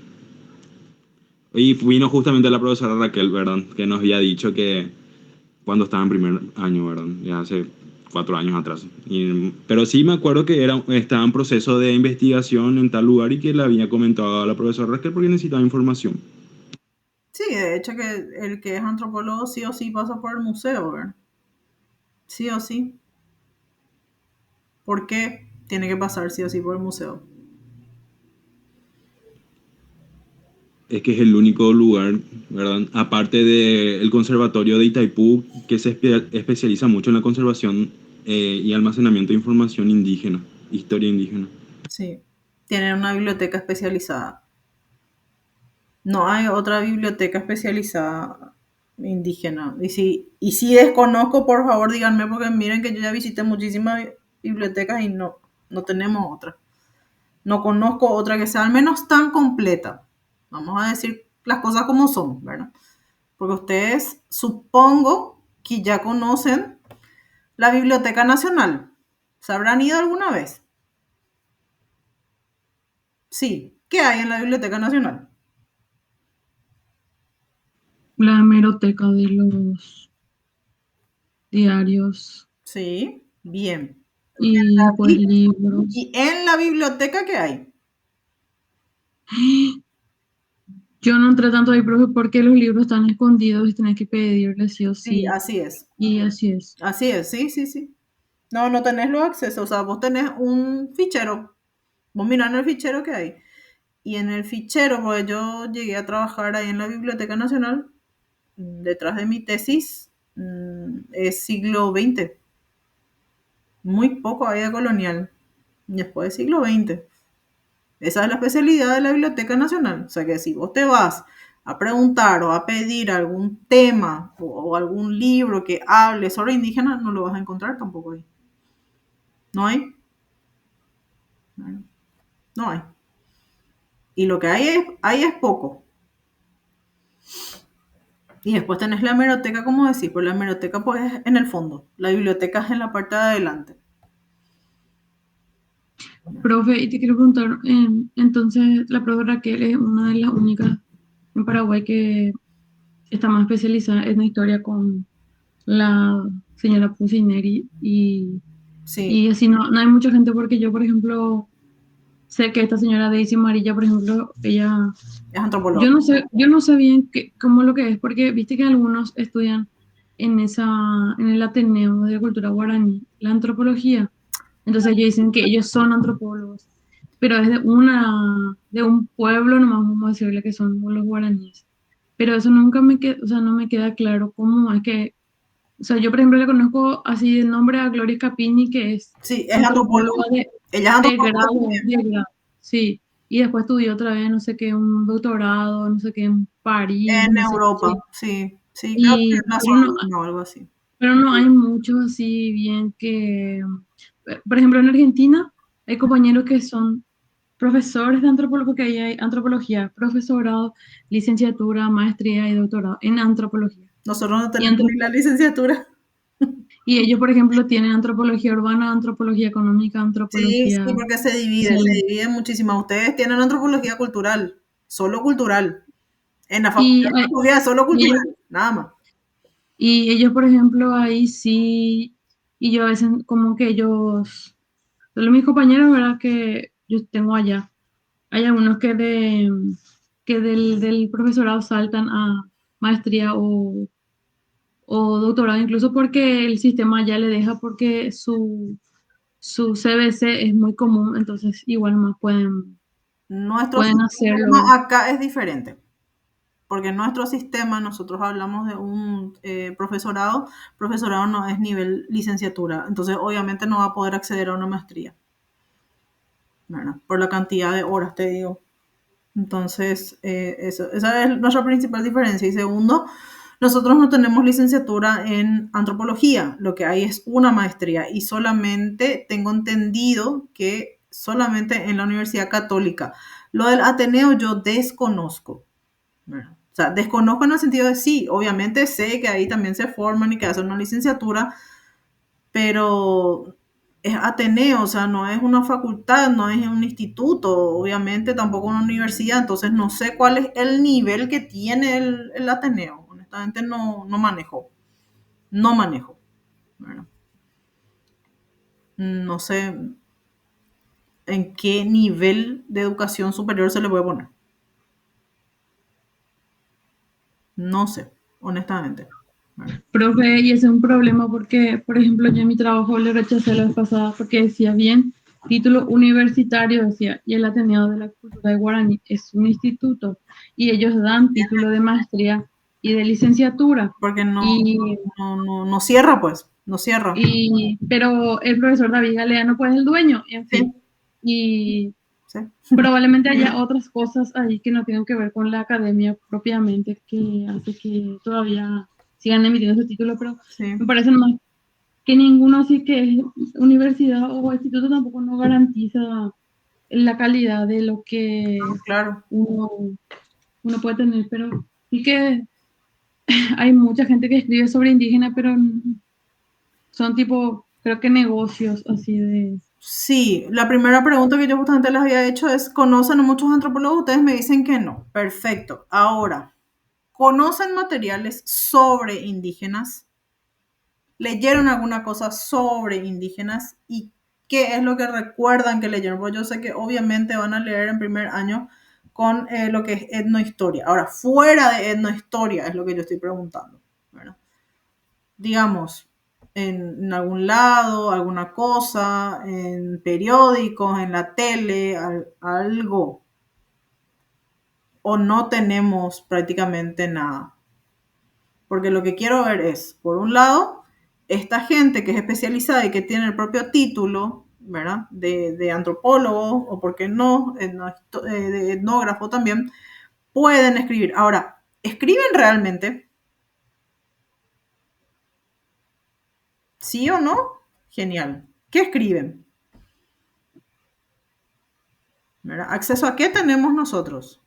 Y vino justamente la profesora Raquel, ¿verdad? Que nos había dicho que cuando estaba en primer año, ¿verdad? Ya hace 4 años atrás. Pero sí me acuerdo que estaba en proceso de investigación en tal lugar y que le había comentado a la profesora Raquel porque necesitaba información. Sí, de hecho que el que es antropólogo sí o sí pasa por el museo, ¿verdad? Sí o sí. ¿Por qué tiene que pasar sí o sí por el museo? Es que es el único lugar, ¿verdad? Aparte del Conservatorio de Itaipú, que se especializa mucho en la conservación y almacenamiento de información indígena, historia indígena. Sí. Tienen una biblioteca especializada. No hay otra biblioteca especializada indígena. Y si desconozco, por favor, díganme, porque miren que yo ya visité muchísimas bibliotecas y no tenemos otra. No conozco otra que sea al menos tan completa. Vamos a decir las cosas como son, ¿verdad? Porque ustedes supongo que ya conocen la Biblioteca Nacional. ¿Se habrán ido alguna vez? Sí. ¿Qué hay en la Biblioteca Nacional? La hemeroteca de los diarios Sí, bien. y después libros. ¿Y en la biblioteca qué hay? Yo no entré tanto ahí, profe, porque los libros están escondidos y tenés que pedirles sí o Sí, sí. así es. Y así es. Así es, sí, sí, sí. No tenés los accesos, o sea, vos tenés un fichero. Vos mirás en el fichero que hay. Y en el fichero, pues yo llegué a trabajar ahí en la Biblioteca Nacional, detrás de mi tesis, es siglo XX. Muy poco había colonial. Después del siglo XX. Esa es la especialidad de la Biblioteca Nacional. O sea que si vos te vas a preguntar o a pedir algún tema o algún libro que hable sobre indígenas, no lo vas a encontrar tampoco ahí. ¿No hay? No hay. Y lo que hay es poco. Y después tenés la hemeroteca, como decís, pues la hemeroteca pues es en el fondo. La biblioteca es en la parte de adelante. Profe, y te quiero preguntar, entonces la profe Raquel es una de las únicas en Paraguay que está más especializada en la historia con la señora Pusineri Sí, y así no hay mucha gente porque yo, por ejemplo, sé que esta señora Daisy Marilla, por ejemplo, ella, es antropólogo. yo no sé bien cómo lo que es, porque viste que algunos estudian en el Ateneo de Cultura Guaraní, la antropología. Entonces ellos dicen que ellos son antropólogos, pero es de un pueblo nomás, vamos a decirle que son los guaraníes. Pero eso nunca o sea, no me queda claro cómo es que, o sea, yo por ejemplo le conozco así de nombre a Gloria Capini, que es Sí, es antropóloga. Ella es antropóloga de grado, sí. Y después estudió otra vez, no sé qué, un doctorado, no sé qué, en París, en no sé Europa, qué. sí, creo que Y, es la pero no, Sorbona o algo así. pero no hay muchos así bien que, por ejemplo, en Argentina hay compañeros que son profesores de antropología, porque ahí hay antropología, profesorado, licenciatura, maestría y doctorado en antropología. Nosotros no Y, tenemos ni la licenciatura. y ellos, por ejemplo, tienen antropología urbana, antropología económica, Sí, antropología. porque se Sí. divide muchísimo. Ustedes tienen antropología cultural, solo cultural. En la Y, facultad de antropología es solo y ellos, cultural, nada más. y ellos, por ejemplo, ahí sí, y yo a veces como que ellos, solo mis compañeros, ¿verdad? Que yo tengo allá. Hay algunos que del profesorado saltan a maestría o doctorado, incluso porque el sistema ya le deja, porque su CBC es muy común, entonces igual más Nuestro pueden hacerlo. sistema acá es diferente, porque en nuestro sistema nosotros hablamos de un profesorado no es nivel licenciatura, entonces obviamente no va a poder acceder a una maestría, ¿verdad? Por la cantidad de horas, te digo. Entonces, esa es nuestra principal diferencia. Y segundo, nosotros no tenemos licenciatura en antropología, lo que hay es una maestría y solamente tengo entendido que solamente en la Universidad Católica. Lo del Ateneo yo desconozco, ¿verdad? O sea, desconozco en el sentido de sí, obviamente sé que ahí también se forman y que hacen una licenciatura, pero es Ateneo, o sea, no es una facultad, no es un instituto, obviamente tampoco una universidad, entonces no sé cuál es el nivel que tiene el Ateneo, honestamente no manejo, ¿verdad? No sé en qué nivel de educación superior se le puede poner, no sé, honestamente, ¿verdad? Profe, y ese es un problema porque, por ejemplo, yo en mi trabajo le rechacé la vez pasada porque decía bien, título universitario, decía, y el Ateneo de la Cultura de Guaraní es un instituto y ellos dan título de maestría y de licenciatura. Porque Y, no cierra, pues, no cierra. pero el profesor David Galeano, pues, es el dueño, en fin. Y Sí. probablemente haya otras cosas ahí que no tengan que ver con la academia propiamente, que hace que todavía sigan emitiendo ese título, pero Sí. me parece más que ninguno así que es universidad o instituto tampoco no garantiza la calidad de lo que Claro. uno puede tener, pero sí que hay mucha gente que escribe sobre indígena, pero son tipo, creo que negocios así de... Sí, la primera pregunta que yo justamente les había hecho es, ¿conocen a muchos antropólogos? Ustedes me dicen que no. Perfecto. Ahora, ¿conocen materiales sobre indígenas? ¿Leyeron alguna cosa sobre indígenas? ¿Y qué es lo que recuerdan que leyeron? Pues yo sé que obviamente van a leer en primer año con lo que es etnohistoria. Ahora, fuera de etnohistoria es lo que yo estoy preguntando, ¿verdad? Digamos, en algún lado, alguna cosa, en periódicos, en la tele, algo. O no tenemos prácticamente nada. Porque lo que quiero ver es, por un lado, esta gente que es especializada y que tiene el propio título, ¿verdad? De antropólogo, o por qué no, de etnógrafo también, pueden escribir. Ahora, ¿escriben realmente? ¿Sí o no? Genial. ¿Qué escriben? ¿Verdad? ¿Acceso a qué tenemos nosotros?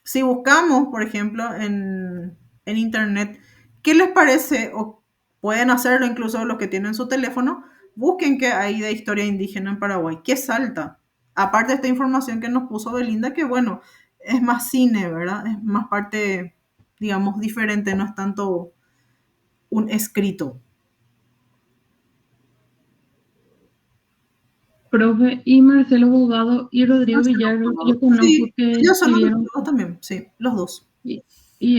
Si buscamos, por ejemplo, en internet, ¿qué les parece? O pueden hacerlo incluso los que tienen su teléfono, busquen qué hay de historia indígena en Paraguay. ¿Qué salta? Aparte de esta información que nos puso Belinda, que bueno, es más cine, ¿verdad? Es más parte, digamos, diferente, no es tanto un escrito. Profe, y Marcelo Bogado y Rodrigo Villar, lo que yo conozco Sí, que ellos son los escribieron. dos también, sí, los dos. Y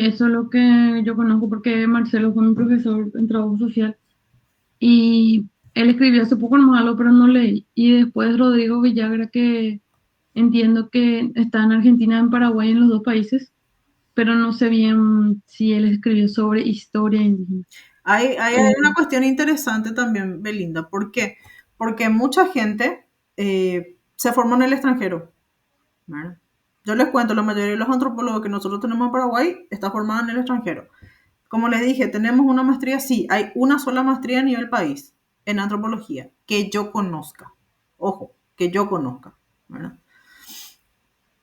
eso es lo que yo conozco porque Marcelo fue mi profesor en trabajo social. Y él escribió hace poco nomás algo, pero no leí. Y después Rodrigo Villagra, que entiendo que está en Argentina, en Paraguay, en los dos países, pero no sé bien si él escribió sobre historia indígena. Hay una cuestión interesante también, Belinda. ¿Por qué? Porque mucha gente se formó en el extranjero, ¿verdad? Yo les cuento, la mayoría de los antropólogos que nosotros tenemos en Paraguay está formada en el extranjero. Como les dije, tenemos una maestría, sí, hay una sola maestría a nivel país en antropología que yo conozca. Ojo, que yo conozca, ¿verdad?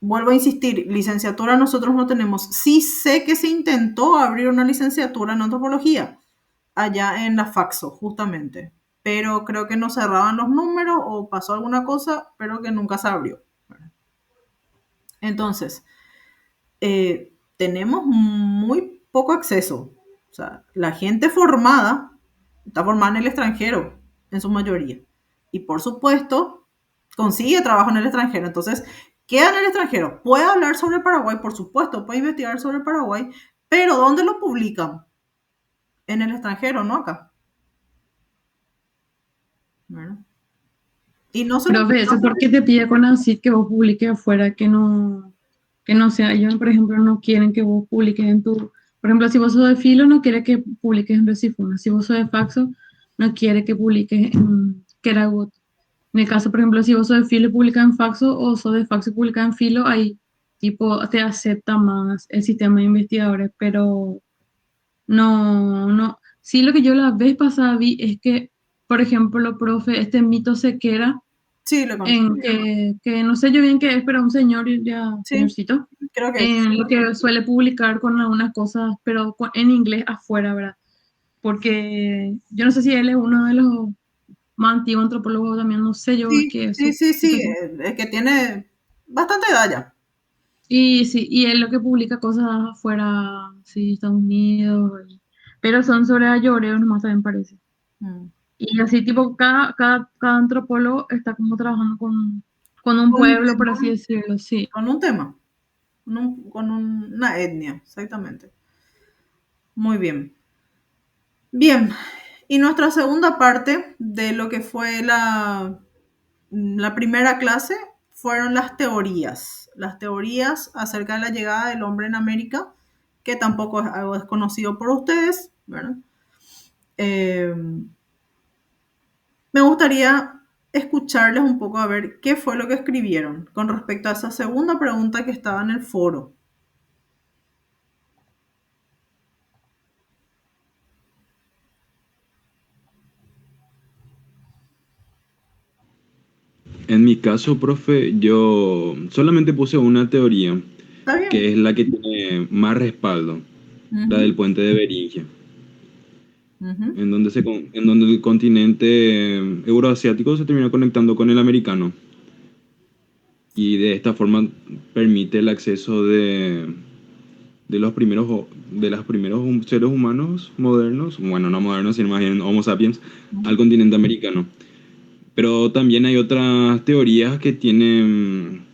Vuelvo a insistir, licenciatura nosotros no tenemos. Sí sé que se intentó abrir una licenciatura en antropología allá en la Faxo, justamente. Pero creo que no cerraban los números o pasó alguna cosa, pero que nunca se abrió. Entonces, tenemos muy poco acceso. O sea, la gente formada está formada en el extranjero, en su mayoría. Y por supuesto, consigue trabajo en el extranjero. Entonces, queda en el extranjero. Puede hablar sobre Paraguay, por supuesto, puede investigar sobre Paraguay, pero ¿dónde lo publican? En el extranjero, no acá. Bueno. Y no se Profe, ¿eso por qué te pide CONACYT que vos publiques afuera, que no sea? Ellos, por ejemplo, no quieren que vos publiques en tu... Por ejemplo, si vos sos de Filo, no quiere que publiques en Resifuna. Si vos sos de Faxo, no quiere que publiques en Keragut. En el caso, por ejemplo, si vos sos de Filo y publicas en Faxo, o sos de Faxo y publicas en Filo, ahí tipo te acepta más el sistema de investigadores, pero no. Sí, lo que yo la vez pasada vi es que, por ejemplo, profe, este mito Sequera, Sí, lo conozco. que no sé yo bien qué es, pero un señor ya, Sí, señorcito, creo que en lo que suele publicar con algunas cosas, pero en inglés afuera, ¿verdad? Porque yo no sé si él es uno de los más antiguos antropólogos también, no sé yo qué es su sí, situación. es que tiene bastante edad ya. Y sí, y él lo que publica cosas afuera, sí, Estados Unidos, pero son sobre ayoreo nomás también parece. Mm. Y así tipo, cada antropólogo está como trabajando con un Con un pueblo, por tema, así decirlo, sí. con un tema, con una etnia, exactamente. Muy bien. Bien, y nuestra segunda parte de lo que fue la primera clase fueron las teorías acerca de la llegada del hombre en América, que tampoco es algo desconocido por ustedes, ¿verdad? Me gustaría escucharles un poco a ver qué fue lo que escribieron con respecto a esa segunda pregunta que estaba en el foro. En mi caso, profe, yo solamente puse una teoría, ¿Está bien? que es la que tiene más respaldo, la del puente de Beringia, Ujú. en donde el continente euroasiático se termina conectando con el americano. Y de esta forma permite el acceso de los primeros seres humanos modernos, bueno, no modernos, sino más bien Homo sapiens, al continente americano. Pero también hay otras teorías que tienen,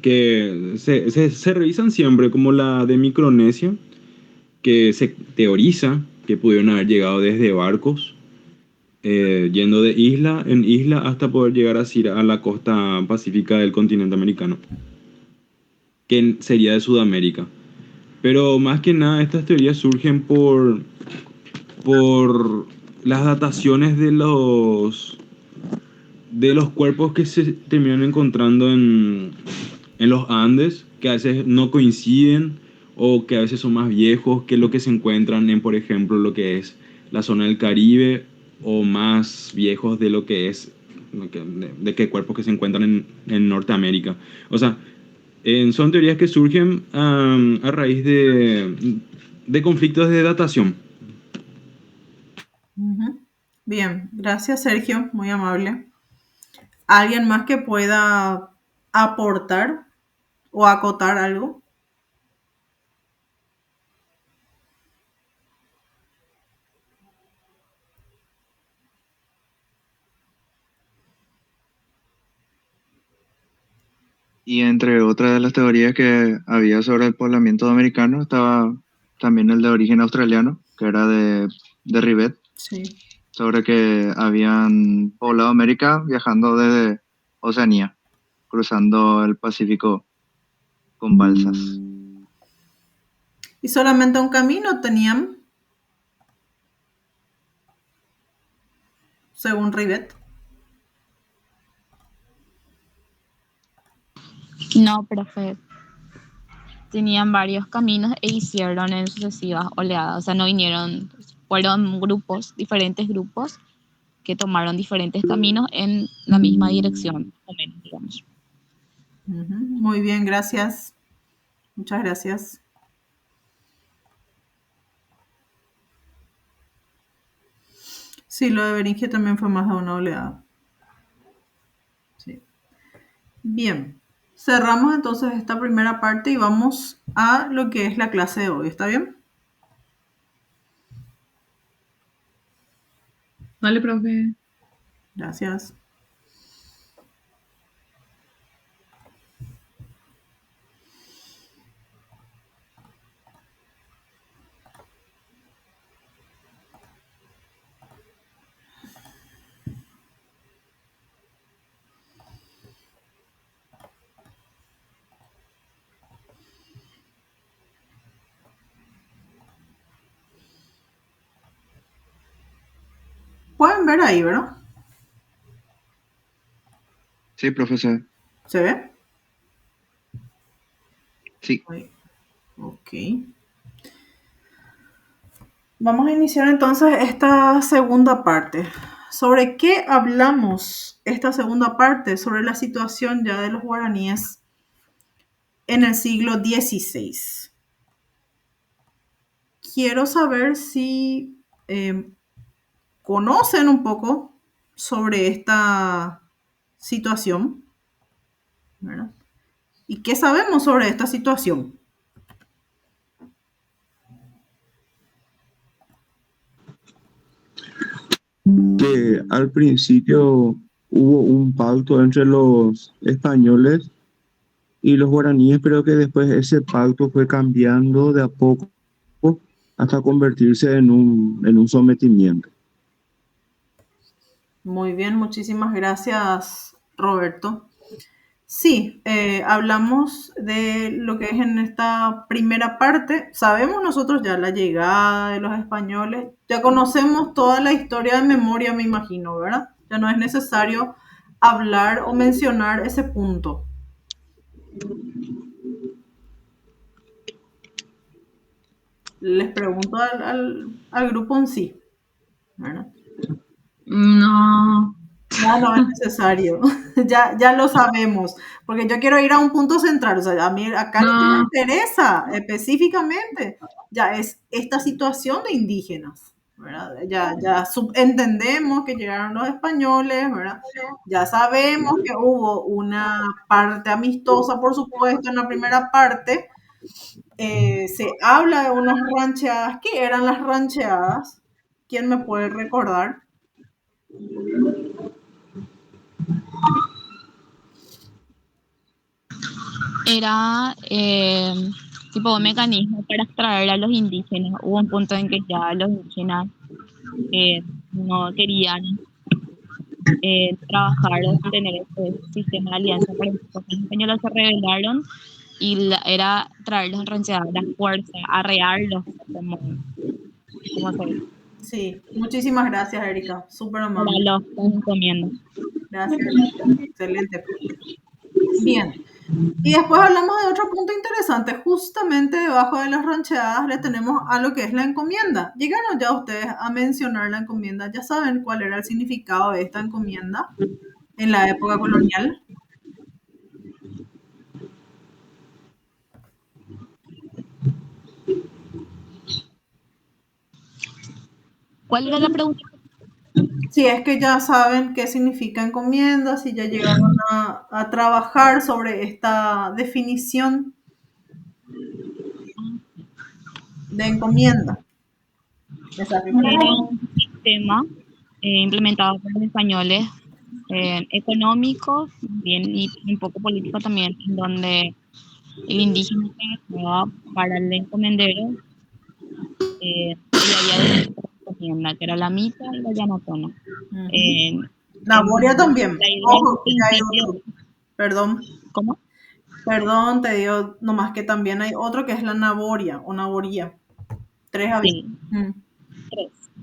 que se revisan siempre, como la de Micronesia, que se teoriza que pudieron haber llegado desde barcos, yendo de isla en isla hasta poder llegar así a la costa pacífica del continente americano, que sería de Sudamérica. Pero más que nada estas teorías surgen por las dataciones de los cuerpos que se terminan encontrando en los Andes, que a veces no coinciden o que a veces son más viejos que lo que se encuentran en, por ejemplo, lo que es la zona del Caribe, o más viejos de lo que es de que cuerpos que se encuentran en Norteamérica. O sea, son teorías que surgen a raíz de conflictos de datación. Ujú. Bien, gracias Sergio, muy amable. ¿Alguien más que pueda aportar o acotar algo? Y entre otras de las teorías que había sobre el poblamiento americano estaba también el de origen australiano, que era de Rivet, Sí. sobre que habían poblado América viajando desde Oceanía, cruzando el Pacífico con balsas. ¿Y solamente un camino tenían? Según Rivet. No, profe. Tenían varios caminos e hicieron en sucesivas oleadas. O sea, no vinieron, fueron grupos, diferentes grupos que tomaron diferentes caminos en la misma dirección, o menos, digamos. Muy bien, gracias. Muchas gracias. Sí, lo de Beringia también fue más de una oleada. Sí. Bien, cerramos entonces esta primera parte y vamos a lo que es la clase de hoy. ¿Está bien? Dale, profe. Gracias. Pueden ver ahí, ¿verdad? Sí, profesor. ¿Se ve? Sí. Ok. Vamos a iniciar entonces esta segunda parte. ¿Sobre qué hablamos esta segunda parte? Sobre la situación ya de los guaraníes en el siglo XVI. Quiero saber si conocen un poco sobre esta situación, ¿verdad? ¿Y qué sabemos sobre esta situación? Que al principio hubo un pacto entre los españoles y los guaraníes, pero que después ese pacto fue cambiando de a poco hasta convertirse en un sometimiento. Muy bien, muchísimas gracias, Roberto. Sí, hablamos de lo que es en esta primera parte. Sabemos nosotros ya la llegada de los españoles, ya conocemos toda la historia de memoria, me imagino, ¿verdad? Ya no es necesario hablar o mencionar ese punto. Les pregunto al grupo en sí, ¿verdad? No. No es necesario. Ya lo sabemos. Porque yo quiero ir a un punto central. O sea, a mí acá lo que me interesa específicamente ya es esta situación de indígenas, ¿verdad? Ya entendemos que llegaron los españoles, ¿verdad? Ya sabemos que hubo una parte amistosa, por supuesto, en la primera parte. Se habla de unas rancheadas. ¿Qué eran las rancheadas? ¿Quién me puede recordar? Era tipo un mecanismo para extraer a los indígenas. Hubo un punto en que ya los indígenas no querían trabajar o tener ese sistema de alianza. Por ejemplo, los españoles se rebelaron y era traerlos en rancheada a la fuerza, arrearlos, como se dice, Sí, muchísimas gracias, Erika. Súper para amable. los encomiendas. Gracias. Excelente. Bien. Y después hablamos de otro punto interesante. Justamente debajo de las rancheadas le tenemos a lo que es la encomienda. Llegaron ya ustedes a mencionar la encomienda. ¿Ya saben cuál era el significado de esta encomienda en la época colonial? ¿Cuál era la pregunta? Si es que ya saben qué significa encomienda, si ya llegaron a trabajar sobre esta definición de encomienda. Era un sistema implementado por los españoles, económico bien, y un poco político también, en donde el indígena trabajaba para el encomendero y había encomienda, que era la mita y la llanatona. Naboria también. La idea Ojo, del que hay principio... otro. Perdón. ¿Cómo? Perdón, te digo nomás que también hay otro que es la Naboria o Naboría. 3 había. Sí, 3,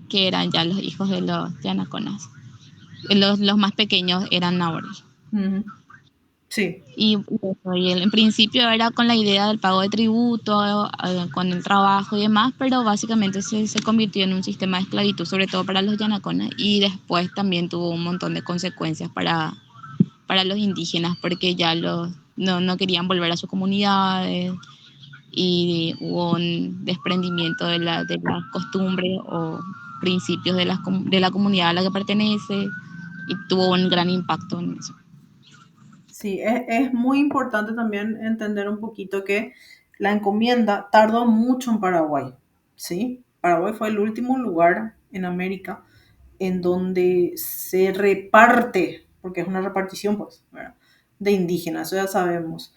que eran ya los hijos de los yanaconas. Los más pequeños eran Nabori. Sí. Y en principio era con la idea del pago de tributo, con el trabajo y demás, pero básicamente se convirtió en un sistema de esclavitud, sobre todo para los yanaconas, y después también tuvo un montón de consecuencias para los indígenas, porque ya no querían volver a sus comunidades, y hubo un desprendimiento de las costumbres o principios de la comunidad a la que pertenece, y tuvo un gran impacto en eso. Sí, es muy importante también entender un poquito que la encomienda tardó mucho en Paraguay, ¿sí? Paraguay fue el último lugar en América en donde se reparte, porque es una repartición, pues, ¿verdad?, de indígenas, eso ya sabemos.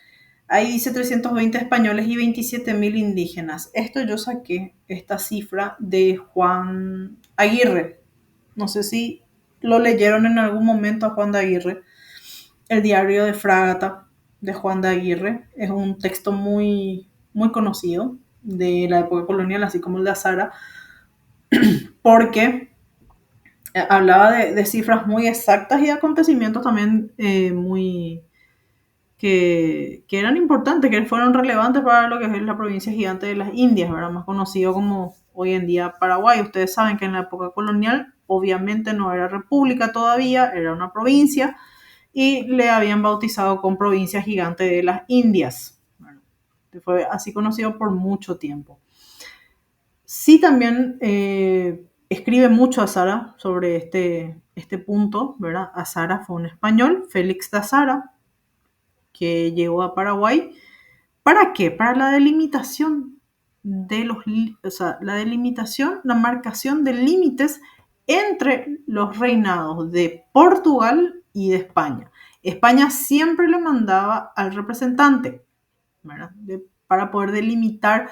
Ahí dice 320 españoles y 27.000 indígenas. Esto yo saqué esta cifra de Juan Aguirre. No sé si lo leyeron en algún momento a Juan de Aguirre. El diario de Fragata de Juan de Aguirre es un texto muy, muy conocido de la época colonial, así como el de Azara, porque hablaba de cifras muy exactas y de acontecimientos también muy que eran importantes, que fueron relevantes para lo que es la provincia gigante de las Indias, ¿verdad?, más conocido como hoy en día Paraguay. Ustedes saben que en la época colonial obviamente no era república todavía, era una provincia, y le habían bautizado con provincia gigante de las Indias. Bueno, fue así conocido por mucho tiempo. Sí, también escribe mucho Azara sobre este punto, ¿verdad? Azara fue un español, Félix de Azara, que llegó a Paraguay. ¿Para qué? Para la delimitación la marcación de límites entre los reinados de Portugal y de España. España siempre le mandaba al representante, ¿verdad?, para poder delimitar,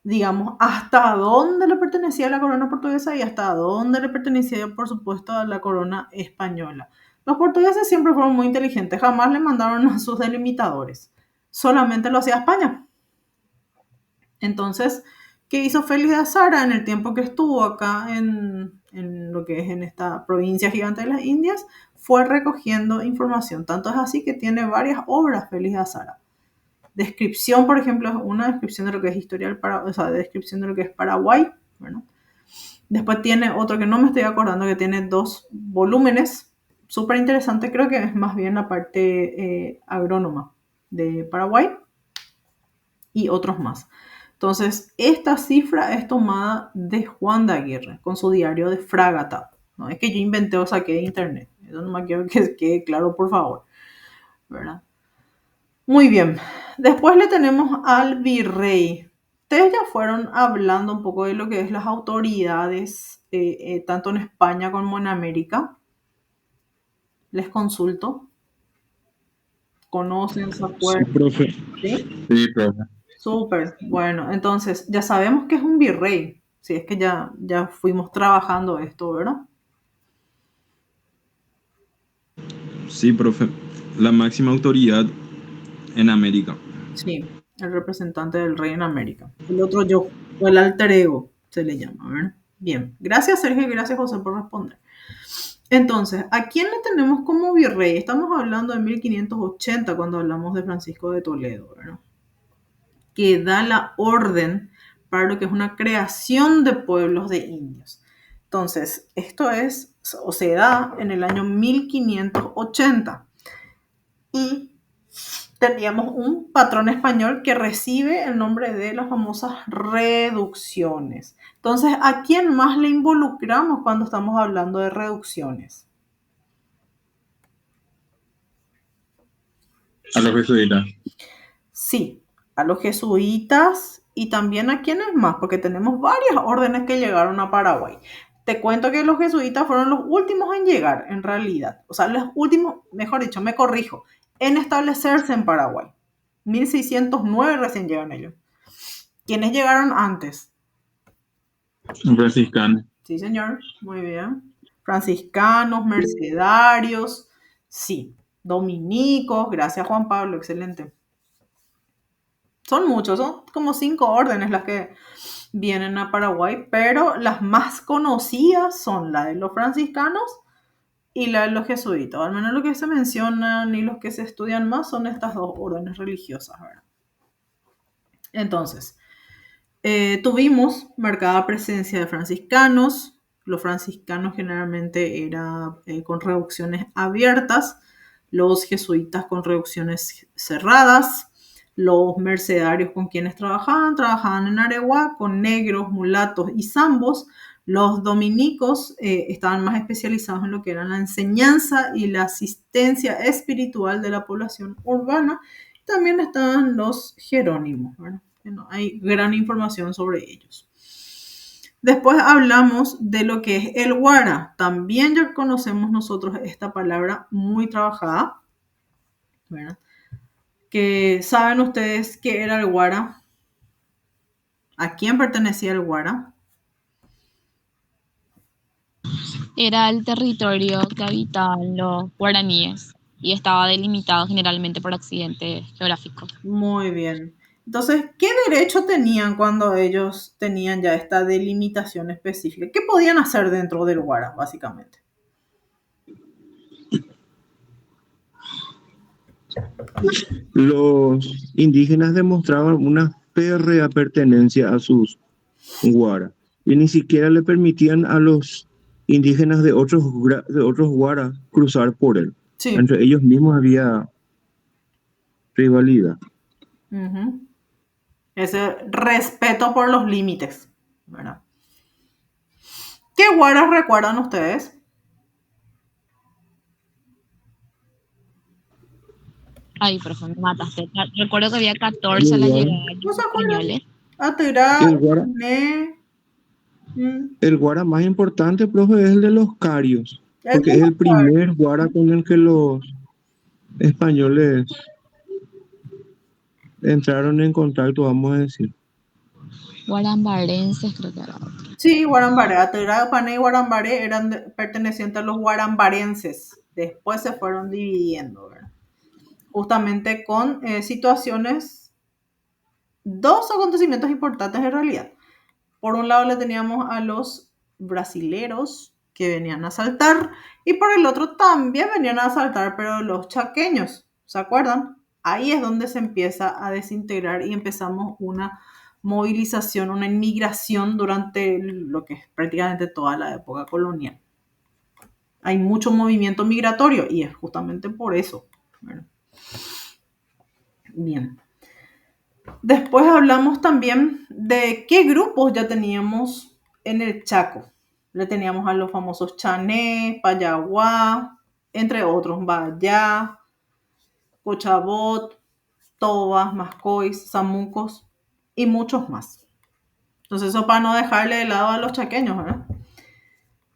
digamos, hasta dónde le pertenecía la corona portuguesa y hasta dónde le pertenecía, por supuesto, a la corona española. Los portugueses siempre fueron muy inteligentes, jamás le mandaron a sus delimitadores, solamente lo hacía España. Entonces, ¿qué hizo Félix de Azara en el tiempo que estuvo acá en lo que es en esta provincia gigante de las Indias? Fue recogiendo información. Tanto es así que tiene varias obras Félix de Azara. Descripción, por ejemplo, es una descripción de lo que es descripción de lo que es Paraguay. Bueno. Después tiene otro que no me estoy acordando, que tiene 2 volúmenes. Súper interesante, creo que es más bien la parte agrónoma de Paraguay y otros más. Entonces, esta cifra es tomada de Juan de Aguirre, con su diario de Fragata. No es que yo inventé o saqué de internet. Eso no me quiero que quede claro, por favor, ¿verdad? Muy bien. Después le tenemos al virrey. Ustedes ya fueron hablando un poco de lo que es las autoridades, tanto en España como en América. Les consulto. ¿Conocen? ¿Se acuerdan? Sí, profe. ¿Sí? Sí, profe. Súper. Bueno, entonces ya sabemos que es un virrey. Si es que ya fuimos trabajando esto, ¿verdad? Sí, profe. La máxima autoridad en América. Sí, el representante del rey en América. El otro yo, o el alter ego, se le llama, ¿verdad? Bien. Gracias, Sergio, y gracias, José, por responder. Entonces, ¿a quién le tenemos como virrey? Estamos hablando de 1580 cuando hablamos de Francisco de Toledo, ¿verdad?, que da la orden para lo que es una creación de pueblos de indios. Entonces, esto es, o se da en el año 1580. Y teníamos un patrón español que recibe el nombre de las famosas reducciones. Entonces, ¿a quién más le involucramos cuando estamos hablando de reducciones? A los jesuitas. Sí, a los jesuitas y también a quienes más, porque tenemos varias órdenes que llegaron a Paraguay. Te cuento que los jesuitas fueron los últimos en llegar, en realidad. O sea, los últimos, mejor dicho, me corrijo, en establecerse en Paraguay. 1609 recién llegan ellos. ¿Quiénes llegaron antes? Un franciscano. Sí, señor. Muy bien. Franciscanos, mercedarios, sí. Dominicos, gracias Juan Pablo, excelente. Son muchos, son como 5 órdenes las que vienen a Paraguay, pero las más conocidas son la de los franciscanos y la de los jesuitas. Al menos lo que se mencionan y los que se estudian más son estas 2 órdenes religiosas, ¿verdad? Entonces, tuvimos marcada presencia de franciscanos. Los franciscanos generalmente eran con reducciones abiertas, los jesuitas con reducciones cerradas, los mercedarios con quienes trabajaban en Areguá con negros, mulatos y zambos. Los dominicos estaban más especializados en lo que era la enseñanza y la asistencia espiritual de la población urbana. También estaban los jerónimos, ¿verdad? No hay gran información sobre ellos. Después hablamos de lo que es el guara. También ya conocemos nosotros esta palabra muy trabajada, ¿verdad? Que ¿saben ustedes qué era el guara? ¿A quién pertenecía el guara? Era el territorio que habitaban los guaraníes y estaba delimitado generalmente por accidentes geográficos. Muy bien. Entonces, ¿qué derecho tenían cuando ellos tenían ya esta delimitación específica? ¿Qué podían hacer dentro del guara, básicamente? Los indígenas demostraban una férrea pertenencia a sus guara y ni siquiera le permitían a los indígenas de otros guaras cruzar por él. Sí. Entre ellos mismos había rivalidad. Uh-huh. Ese respeto por los límites, ¿verdad? ¿Qué guaras recuerdan ustedes? Ay, profe, me mataste. Recuerdo que había 14 a la llegada de los españoles. El guara más importante, profe, es el de los carios, porque es el primer guara con el que los españoles entraron en contacto, vamos a decir. Guarambarenses, creo que era otro. Sí, Guarambaré. Atira, Pané y Guarambaré eran pertenecientes a los guarambarenses. Después se fueron dividiendo, ¿verdad? Justamente con situaciones, 2 acontecimientos importantes en realidad. Por un lado le teníamos a los brasileros que venían a asaltar y por el otro también venían a asaltar, pero los chaqueños, ¿se acuerdan? Ahí es donde se empieza a desintegrar y empezamos una movilización, una inmigración durante lo que es prácticamente toda la época colonial. Hay mucho movimiento migratorio y es justamente por eso. Bueno. Bien. Después hablamos también de qué grupos ya teníamos en el Chaco. Le teníamos a los famosos Chané, Payaguá, entre otros, Bayá, Cochabot, Tobas, Mascois, Samucos y muchos más. Entonces eso para no dejarle de lado a los chaqueños, ¿verdad?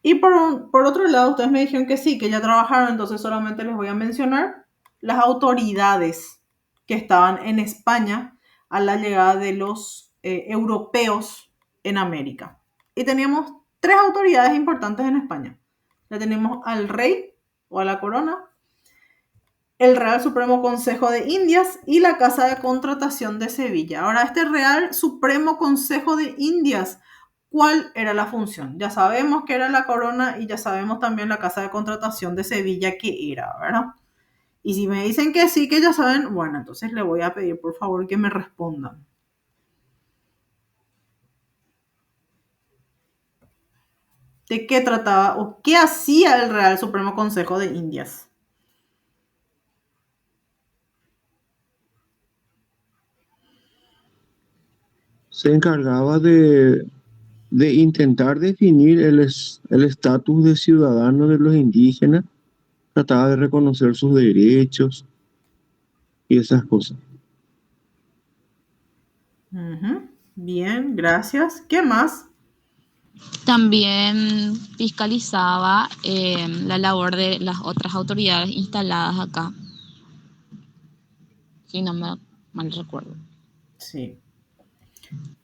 Y por otro lado, ustedes me dijeron que sí, que ya trabajaron, entonces solamente les voy a mencionar las autoridades que estaban en España a la llegada de los europeos en América. Y teníamos 3 autoridades importantes en España. Le tenemos al rey o a la corona, el Real Supremo Consejo de Indias y la Casa de Contratación de Sevilla. Ahora, este Real Supremo Consejo de Indias, ¿cuál era la función? Ya sabemos que era la corona y ya sabemos también la Casa de Contratación de Sevilla que era, ¿verdad? Y si me dicen que sí, que ya saben, bueno, entonces le voy a pedir por favor que me respondan. ¿De qué trataba o qué hacía el Real Supremo Consejo de Indias? Se encargaba de intentar definir el estatus de ciudadano de los indígenas, trataba de reconocer sus derechos y esas cosas. Bien, gracias. ¿Qué más? También fiscalizaba la labor de las otras autoridades instaladas acá. Si no me mal recuerdo. Sí.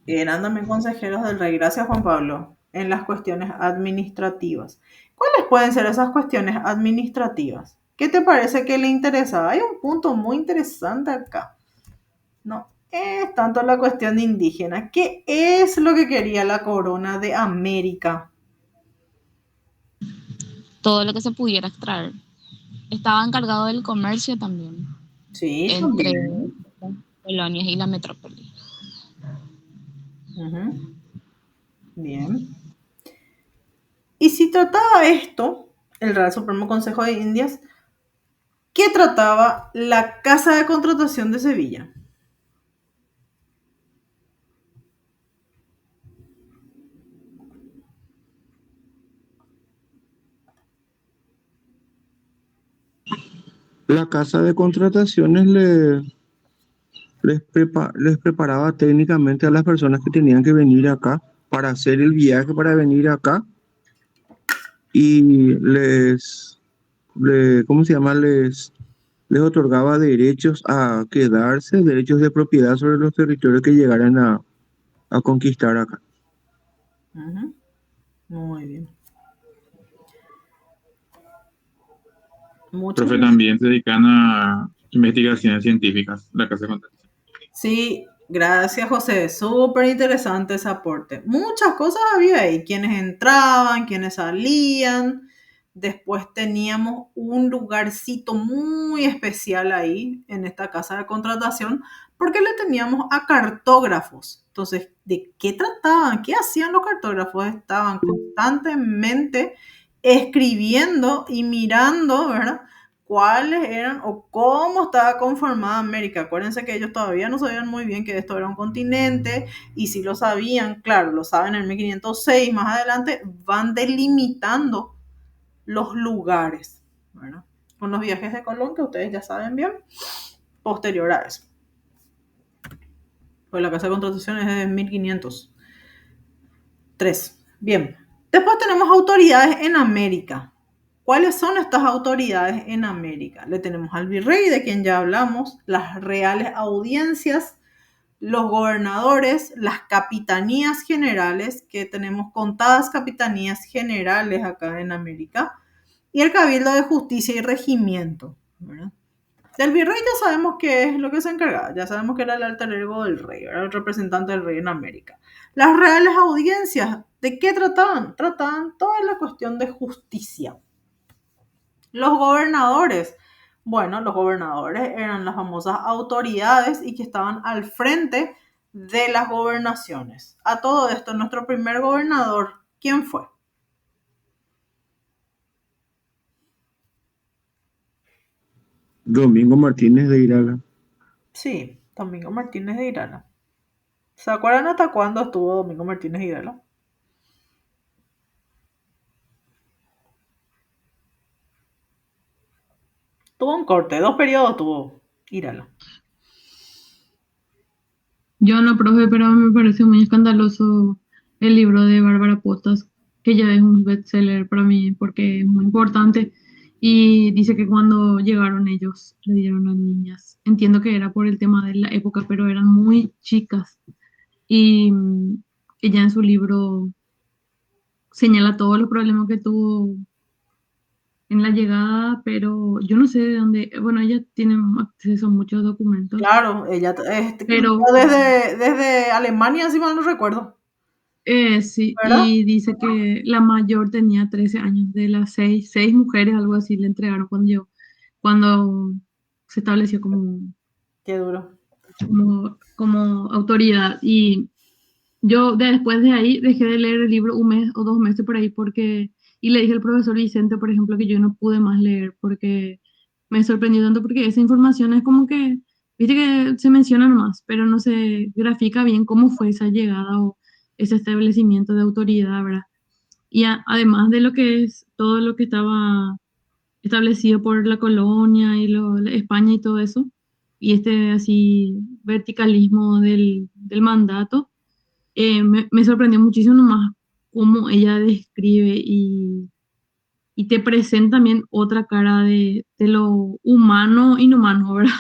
Eran también consejeros del rey. Gracias, Juan Pablo. en las cuestiones administrativas. ¿Cuáles pueden ser esas cuestiones administrativas? ¿Qué te parece que le interesa? Hay un punto muy interesante acá. No es tanto la cuestión indígena. ¿Qué es lo que quería la corona de América? Todo lo que se pudiera extraer. Estaba encargado del comercio también. Sí, entre también. las colonias y la metrópoli. Bien. Y si trataba esto, el Real Supremo Consejo de Indias, ¿qué trataba la Casa de Contratación de Sevilla? La casa de contrataciones les preparaba técnicamente a las personas que tenían que venir acá para hacer el viaje, para venir acá, y ¿cómo se llama? Les otorgaba derechos a quedarse, derechos de propiedad sobre los territorios que llegaran a conquistar acá. Muy bien. Profe, también se dedican a investigaciones científicas, la Casa de Contratación. Sí, gracias, José. Súper interesante ese aporte. Muchas cosas había ahí. Quienes entraban, quienes salían. Después teníamos un lugarcito muy especial ahí, en esta casa de contratación, porque le teníamos a cartógrafos. Entonces, ¿de qué trataban? ¿Qué hacían los cartógrafos? Estaban constantemente escribiendo y mirando, ¿verdad? Cuáles eran o cómo estaba conformada América. Acuérdense que ellos todavía no sabían muy bien que esto era un continente, y si lo sabían, claro, lo saben en 1506, más adelante van delimitando los lugares, ¿verdad? Con los viajes de Colón, que ustedes ya saben bien, posterior a eso. Pues la Casa de Contratación es de 1503. Bien. Después tenemos autoridades en América. ¿Cuáles son estas autoridades en América? Le tenemos al virrey, de quien ya hablamos, las reales audiencias, los gobernadores, las capitanías generales, que tenemos contadas capitanías generales acá en América, y el cabildo de justicia y regimiento, ¿verdad? Del virrey ya sabemos qué es lo que se encargaba, ya sabemos que era el alter ego del rey, era el representante del rey en América. Las reales audiencias, ¿de qué trataban? Trataban toda la cuestión de justicia. Los gobernadores, bueno, los gobernadores eran las famosas autoridades y que estaban al frente de las gobernaciones. A todo esto, nuestro primer gobernador, ¿quién fue? Domingo Martínez de Irala. Sí, Domingo Martínez de Irala. ¿Se acuerdan hasta cuándo estuvo Domingo Martínez de Irala? Tuvo un corte, 2 periodos tuvo Irala. Yo no, profe, pero me parece muy escandaloso el libro de Bárbara Potas, que ya es un bestseller para mí porque es muy importante. Y dice que cuando llegaron ellos le dieron a niñas. Entiendo que era por el tema de la época, pero eran muy chicas. Y ella en su libro señala todos los problemas que tuvo en la llegada, pero yo no sé de dónde, bueno, ella tiene acceso a muchos documentos. Claro, ella pero desde Alemania, si mal no recuerdo. Sí, ¿Verdad? y dice que la mayor tenía 13 años, de las seis mujeres, algo así, le entregaron cuando se estableció Qué duro. como autoridad. Y yo después de ahí dejé de leer el libro un mes o 2 meses por ahí y le dije al profesor Vicente, por ejemplo, que yo no pude más leer porque me sorprendió tanto porque esa información es como que, viste que se menciona nomás, pero no se grafica bien cómo fue esa llegada o ese establecimiento de autoridad, ¿verdad? Y además de lo que es todo lo que estaba establecido por la colonia y España y todo eso, y este así verticalismo del mandato, me sorprendió muchísimo más cómo ella describe y te presenta también otra cara de lo humano, inhumano, ¿verdad?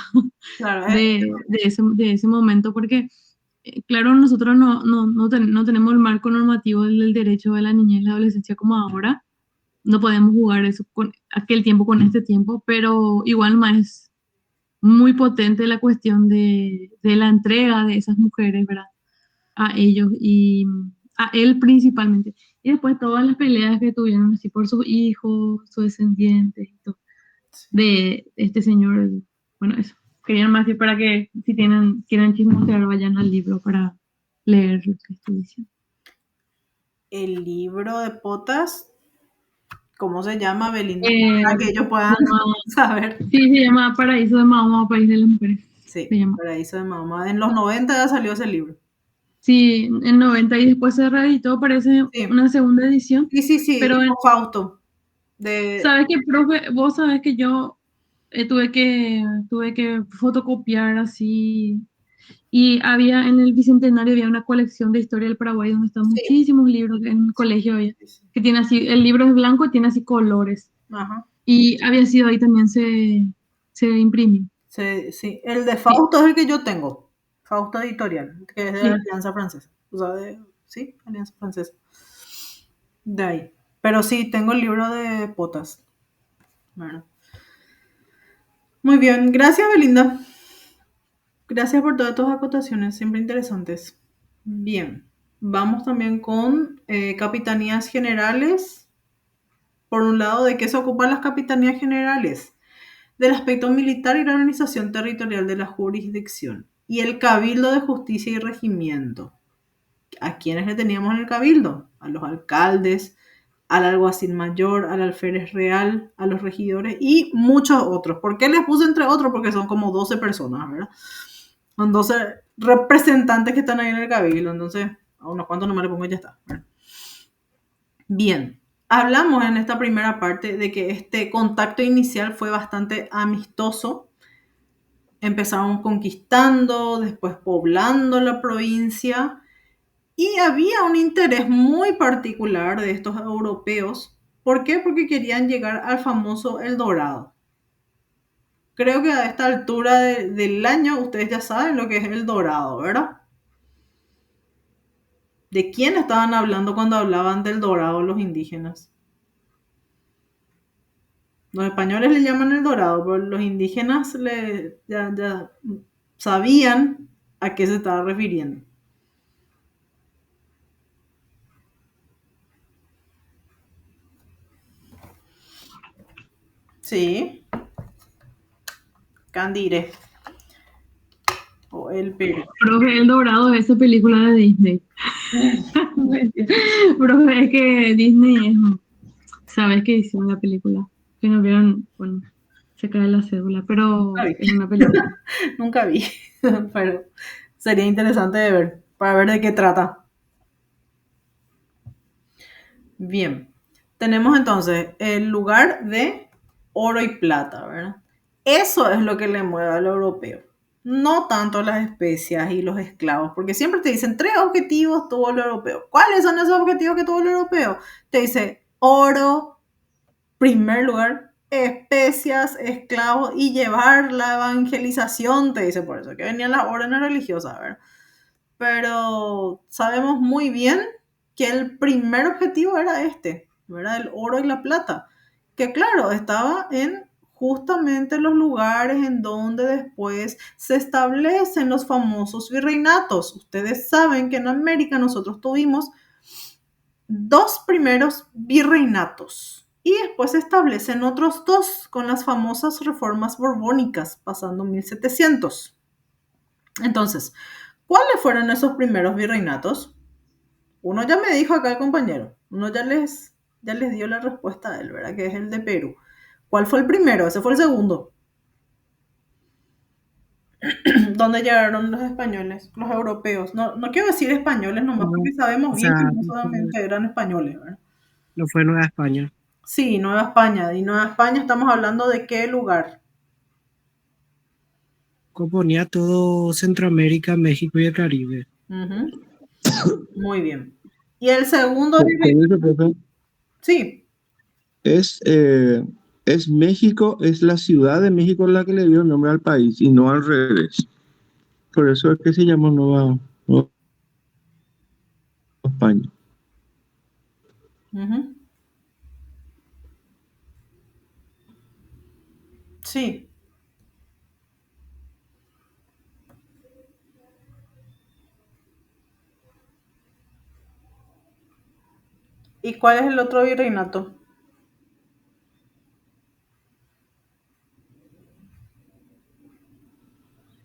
Claro, De ese momento, porque claro, nosotros no tenemos el marco normativo del derecho de la niñez y la adolescencia como ahora. No podemos jugar eso con aquel tiempo con este tiempo, pero igual más es muy potente la cuestión de la entrega de esas mujeres, ¿verdad? A ellos y a él principalmente. Y después todas las peleas que tuvieron así por sus hijos, sus descendientes y todo, de este señor. Bueno, eso. Querían más decir para que si quieren chismosear vayan al libro para leer lo que estoy diciendo. El libro de Potas, ¿cómo se llama, Belinda? Para que ellos puedan saber. Sí, se llama Paraíso de Mahoma, País de las Mujeres. Sí, Paraíso de Mahoma. En los 90 ya salió ese libro. Sí, en 90 y después se reeditó, parece una segunda edición. Sí, pero Fausto. ¿Sabes qué, profe? Vos sabés que yo tuve que fotocopiar así, y había en el Bicentenario había una colección de historia del Paraguay donde están muchísimos libros en el colegio, que tiene así, el libro es blanco y tiene así colores. Ajá. Y había sido ahí también se imprimió. Sí, el de Fausto es el que yo tengo, Fausto Editorial, que es de la Alianza Francesa, o sea, Alianza Francesa, de ahí. Pero sí, tengo el libro de Potas. Bueno. Muy bien, gracias, Belinda. Gracias por todas tus acotaciones, siempre interesantes. Bien, vamos también con capitanías generales. Por un lado, ¿de qué se ocupan las capitanías generales? Del aspecto militar y la organización territorial de la jurisdicción. Y el Cabildo de Justicia y Regimiento. ¿A quiénes le teníamos en el Cabildo? A los alcaldes, al alguacil mayor, al alférez real, a los regidores y muchos otros. ¿Por qué les puse entre otros? Porque son como 12 personas, ¿verdad? Son 12 representantes que están ahí en el Cabildo. Entonces, a unos cuantos nomás le pongo y ya está, ¿verdad? Bien. Hablamos en esta primera parte de que este contacto inicial fue bastante amistoso. Empezaron conquistando, después poblando la provincia y había un interés muy particular de estos europeos. ¿Por qué? Porque querían llegar al famoso El Dorado. Creo que a esta altura del año ustedes ya saben lo que es El Dorado, ¿verdad? ¿De quién estaban hablando cuando hablaban del Dorado los indígenas? Los españoles le llaman El Dorado, pero los indígenas ya sabían a qué se estaba refiriendo. Sí. Candire. O El Perú. Profe, El Dorado es esa película de Disney. Profe, es que Disney ¿sabes qué hicieron la película? Que no vieron, bueno, se cae la cédula, pero es una película. Nunca vi, pero sería interesante de ver, para ver de qué trata. Bien, tenemos entonces el lugar de oro y plata, ¿verdad? Eso es lo que le mueve al europeo, no tanto las especias y los esclavos, porque siempre te dicen 3 objetivos tuvo el europeo. ¿Cuáles son esos objetivos que tuvo el europeo? Te dice oro, primer lugar, especias, esclavos y llevar la evangelización, te dice, por eso que venían las órdenes religiosas, ¿verdad? Pero sabemos muy bien que el primer objetivo era este, ¿verdad? El oro y la plata, que claro, estaba en justamente los lugares en donde después se establecen los famosos virreinatos. Ustedes saben que en América nosotros tuvimos 2 primeros virreinatos y después se establecen otros 2 con las famosas reformas borbónicas pasando 1700. Entonces, ¿cuáles fueron esos primeros virreinatos? Uno ya me dijo acá el compañero, uno ya les dio la respuesta a él, ¿verdad? Que es el de Perú. ¿Cuál fue el primero? Ese fue el segundo. ¿Dónde llegaron los españoles, los europeos? No quiero decir españoles nomás, porque sabemos bien que no solamente eran españoles, ¿verdad? No fue Nueva España. Sí, Nueva España. ¿Y Nueva España estamos hablando de qué lugar? Componía todo Centroamérica, México y el Caribe. Muy bien. ¿Y el segundo? Sí. Es México, es la Ciudad de México la que le dio nombre al país y no al revés. Por eso es que se llama Nueva o España. Ujú. Sí. ¿Y cuál es el otro virreinato?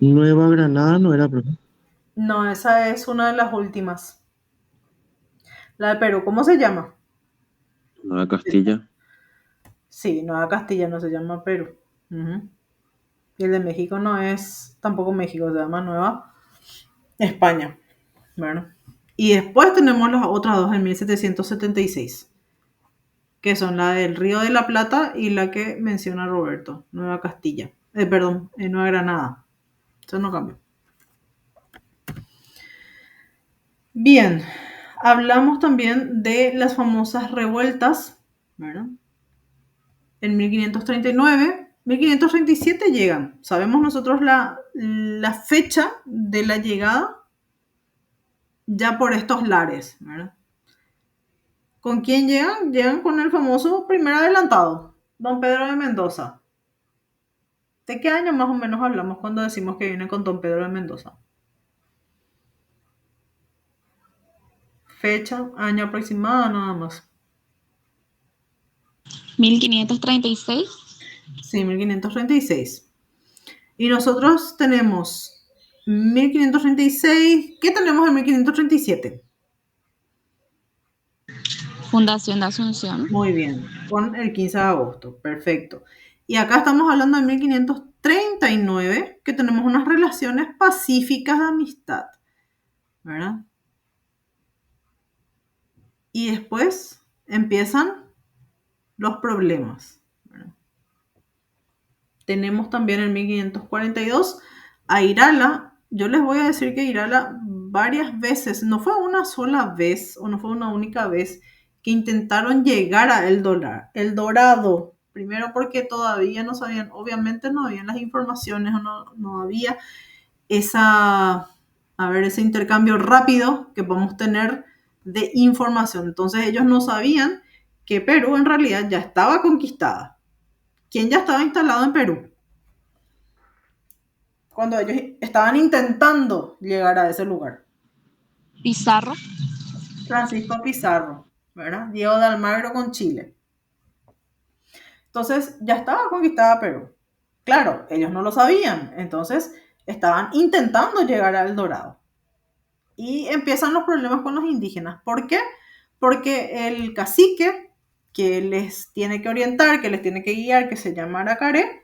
Nueva Granada no era, profe. No, esa es una de las últimas. La de Perú, ¿cómo se llama? Nueva Castilla. Sí, Nueva Castilla no se llama Perú. Ujú. Y el de México no es tampoco México, se llama Nueva España. Bueno. Y después tenemos las otras dos en 1776, que son la del Río de la Plata y la que menciona Roberto, Nueva Castilla. Perdón, Nueva Granada. Eso no cambió. Bien, hablamos también de las famosas revueltas, ¿verdad? En 1539, 1537 llegan. Sabemos nosotros la fecha de la llegada ya por estos lares, ¿verdad? ¿Con quién llegan? Llegan con el famoso primer adelantado, don Pedro de Mendoza. ¿De qué año más o menos hablamos cuando decimos que viene con don Pedro de Mendoza? Fecha, año aproximado, nada más. 1536. Sí, 1536. Y nosotros tenemos 1536. ¿Qué tenemos en 1537? Fundación de Asunción. Muy bien, con el 15 de agosto. Perfecto. Y acá estamos hablando de 1539, que tenemos unas relaciones pacíficas de amistad, ¿verdad? Y después empiezan los problemas, ¿verdad? Tenemos también en 1542 a Irala. Yo les voy a decir que Irala varias veces, no fue una sola vez o no fue una única vez que intentaron llegar a El Dorado. Primero porque todavía no sabían, obviamente no habían las informaciones o no había ese intercambio rápido que podemos tener de información. Entonces ellos no sabían que Perú en realidad ya estaba conquistada. ¿Quién ya estaba instalado en Perú? Cuando ellos estaban intentando llegar a ese lugar. Pizarro. Francisco Pizarro, ¿verdad? Diego de Almagro con Chile. Entonces ya estaba conquistada Perú. Claro, ellos no lo sabían, entonces estaban intentando llegar a El Dorado. Y empiezan los problemas con los indígenas. ¿Por qué? Porque el cacique que les tiene que orientar, que les tiene que guiar, que se llama Aracaré,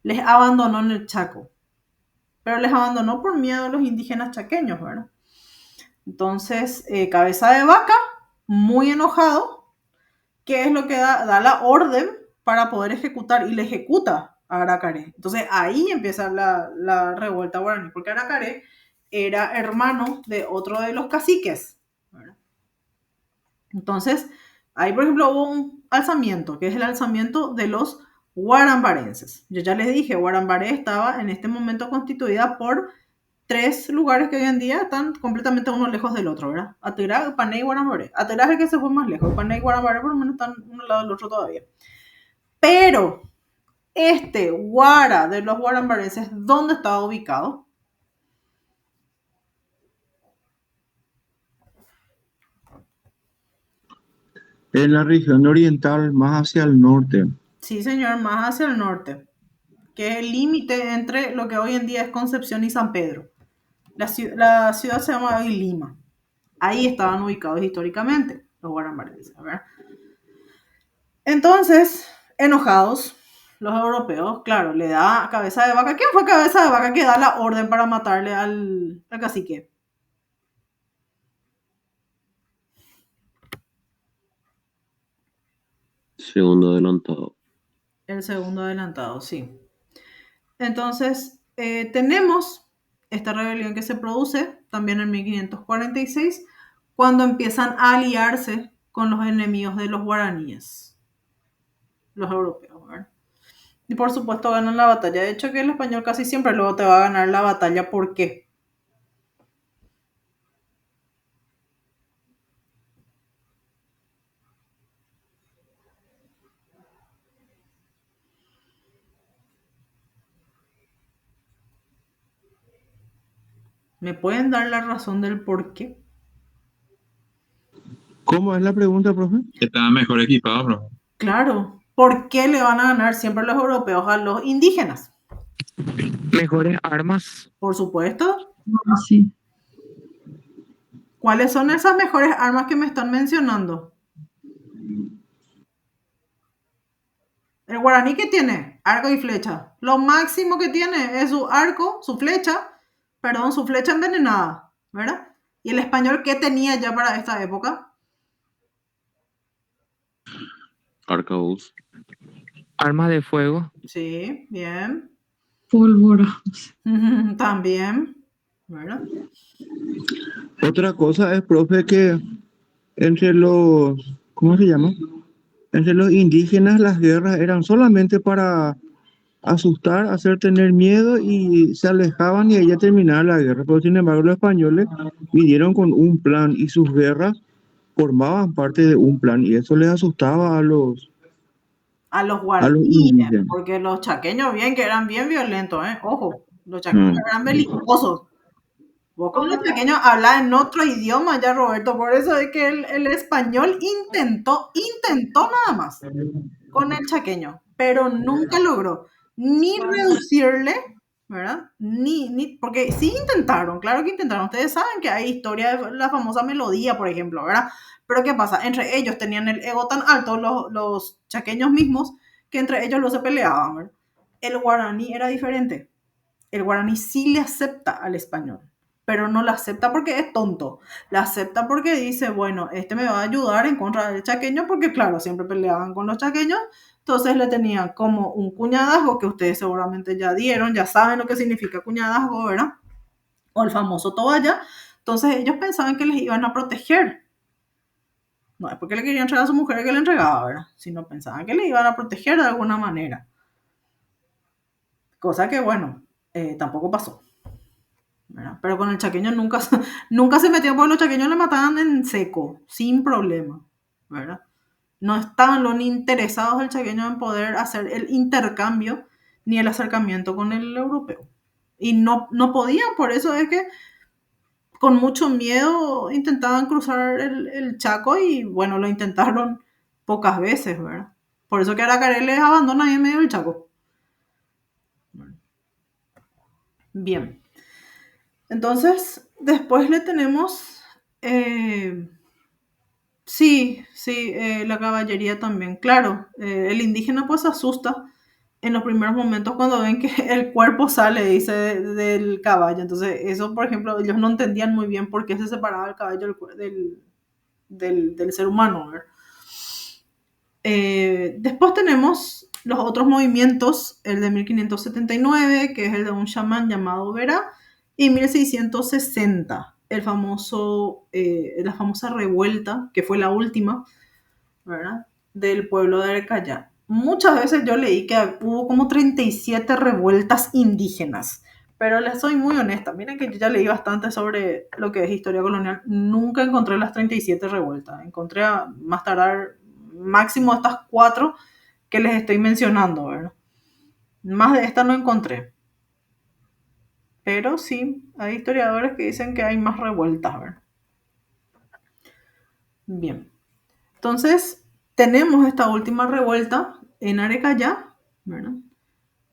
les abandonó en el Chaco. Pero les abandonó por miedo a los indígenas chaqueños, ¿verdad? Entonces, Cabeza de Vaca, muy enojado, ¿qué es lo que da la orden para poder ejecutar? Y le ejecuta a Aracaré. Entonces, ahí empieza la revuelta guaraní, porque Aracaré era hermano de otro de los caciques, ¿verdad? Entonces, ahí, por ejemplo, hubo un alzamiento, que es el alzamiento de los guarambarenses. Yo ya les dije, Guarambaré estaba en este momento constituida por 3 lugares que hoy en día están completamente uno lejos del otro, ¿verdad? Atirá, Pané y Guarambaré. Atirá es el que se fue más lejos. Pané y Guarambaré por lo menos están uno al lado del otro todavía. Pero este Guara de los guarambarenses, ¿dónde estaba ubicado? En la región oriental, más hacia el norte. Sí, señor, más hacia el norte, que es el límite entre lo que hoy en día es Concepción y San Pedro. La ciudad se llama hoy Lima. Ahí estaban ubicados históricamente los guarambarenses, ¿verdad? Entonces, enojados, los europeos, claro, le da Cabeza de Vaca. ¿Quién fue Cabeza de Vaca que da la orden para matarle al cacique? Segundo adelantado. El segundo adelantado, sí. Entonces, tenemos esta rebelión que se produce también en 1546, cuando empiezan a aliarse con los enemigos de los guaraníes, los europeos, ¿verdad? Y por supuesto ganan la batalla. De hecho, que el español casi siempre luego te va a ganar la batalla. ¿Por qué? ¿Me pueden dar la razón del por qué? ¿Cómo es la pregunta, profe? Estaban mejor equipados, bro. Claro, ¿por qué le van a ganar siempre los europeos a los indígenas? Mejores armas. Por supuesto. Sí. ¿Cuáles son esas mejores armas que me están mencionando? El guaraní, ¿qué tiene? Arco y flecha. Lo máximo que tiene es su arco, su flecha envenenada, ¿verdad? ¿Y el español qué tenía ya para esta época? Arcaús. Armas de fuego. Sí, bien. Pólvora. También, ¿verdad? Otra cosa es, profe, que entre los, ¿cómo se llama? Entre los indígenas las guerras eran solamente para asustar, hacer tener miedo y se alejaban y ahí ya terminaba la guerra. Pero sin embargo los españoles vinieron con un plan y sus guerras formaban parte de un plan y eso les asustaba a los guaraníes, indígenas. porque los chaqueños bien que eran bien violentos, ¿eh? Ojo, los chaqueños eran belicosos. Vos con los chaqueños hablás en otro idioma ya, Roberto, por eso es que el español intentó nada más con el chaqueño, pero nunca logró ni reducirle, ¿verdad? Porque sí intentaron, claro que intentaron. Ustedes saben que hay historia de la famosa melodía, por ejemplo, ¿verdad? Pero ¿qué pasa? Entre ellos tenían el ego tan alto, los chaqueños mismos, que entre ellos no se peleaban, ¿verdad? El guaraní era diferente. El guaraní sí le acepta al español, pero no la acepta porque es tonto. La acepta porque dice, bueno, este me va a ayudar en contra del chaqueño, porque claro, siempre peleaban con los chaqueños. Entonces le tenían como un cuñadazgo que ustedes seguramente ya dieron, ya saben lo que significa cuñadazgo, ¿verdad? O el famoso toalla. Entonces ellos pensaban que les iban a proteger. No es porque le querían entregar a su mujer que le entregaba, ¿verdad? Sino pensaban que le iban a proteger de alguna manera. Cosa que, bueno, tampoco pasó, ¿verdad? Pero con el chaqueño nunca se metió, porque los chaqueños le mataban en seco, sin problema, ¿verdad? No estaban ni interesados el chaqueño en poder hacer el intercambio ni el acercamiento con el europeo. Y no podían, por eso es que con mucho miedo intentaban cruzar el Chaco y bueno, lo intentaron pocas veces, ¿verdad? Por eso que Aracaré les abandona ahí en medio del Chaco. Bien. Entonces, después le tenemos, la caballería también. Claro, el indígena pues se asusta en los primeros momentos cuando ven que el cuerpo sale, dice, del caballo. Entonces, eso, por ejemplo, ellos no entendían muy bien por qué se separaba el caballo del ser humano, ¿verdad? Después tenemos los otros movimientos, el de 1579, que es el de un chamán llamado Vera, y 1660, la famosa revuelta, que fue la última, ¿verdad?, del pueblo de Arecayá. Muchas veces yo leí que hubo como 37 revueltas indígenas, pero les soy muy honesta, miren que yo ya leí bastante sobre lo que es historia colonial, nunca encontré las 37 revueltas, encontré a más tardar máximo estas 4 que les estoy mencionando, ¿verdad? Más de esta no encontré. Pero sí, hay historiadores que dicen que hay más revueltas, ¿verdad? Bien. Entonces, tenemos esta última revuelta en Arecayá, ¿verdad?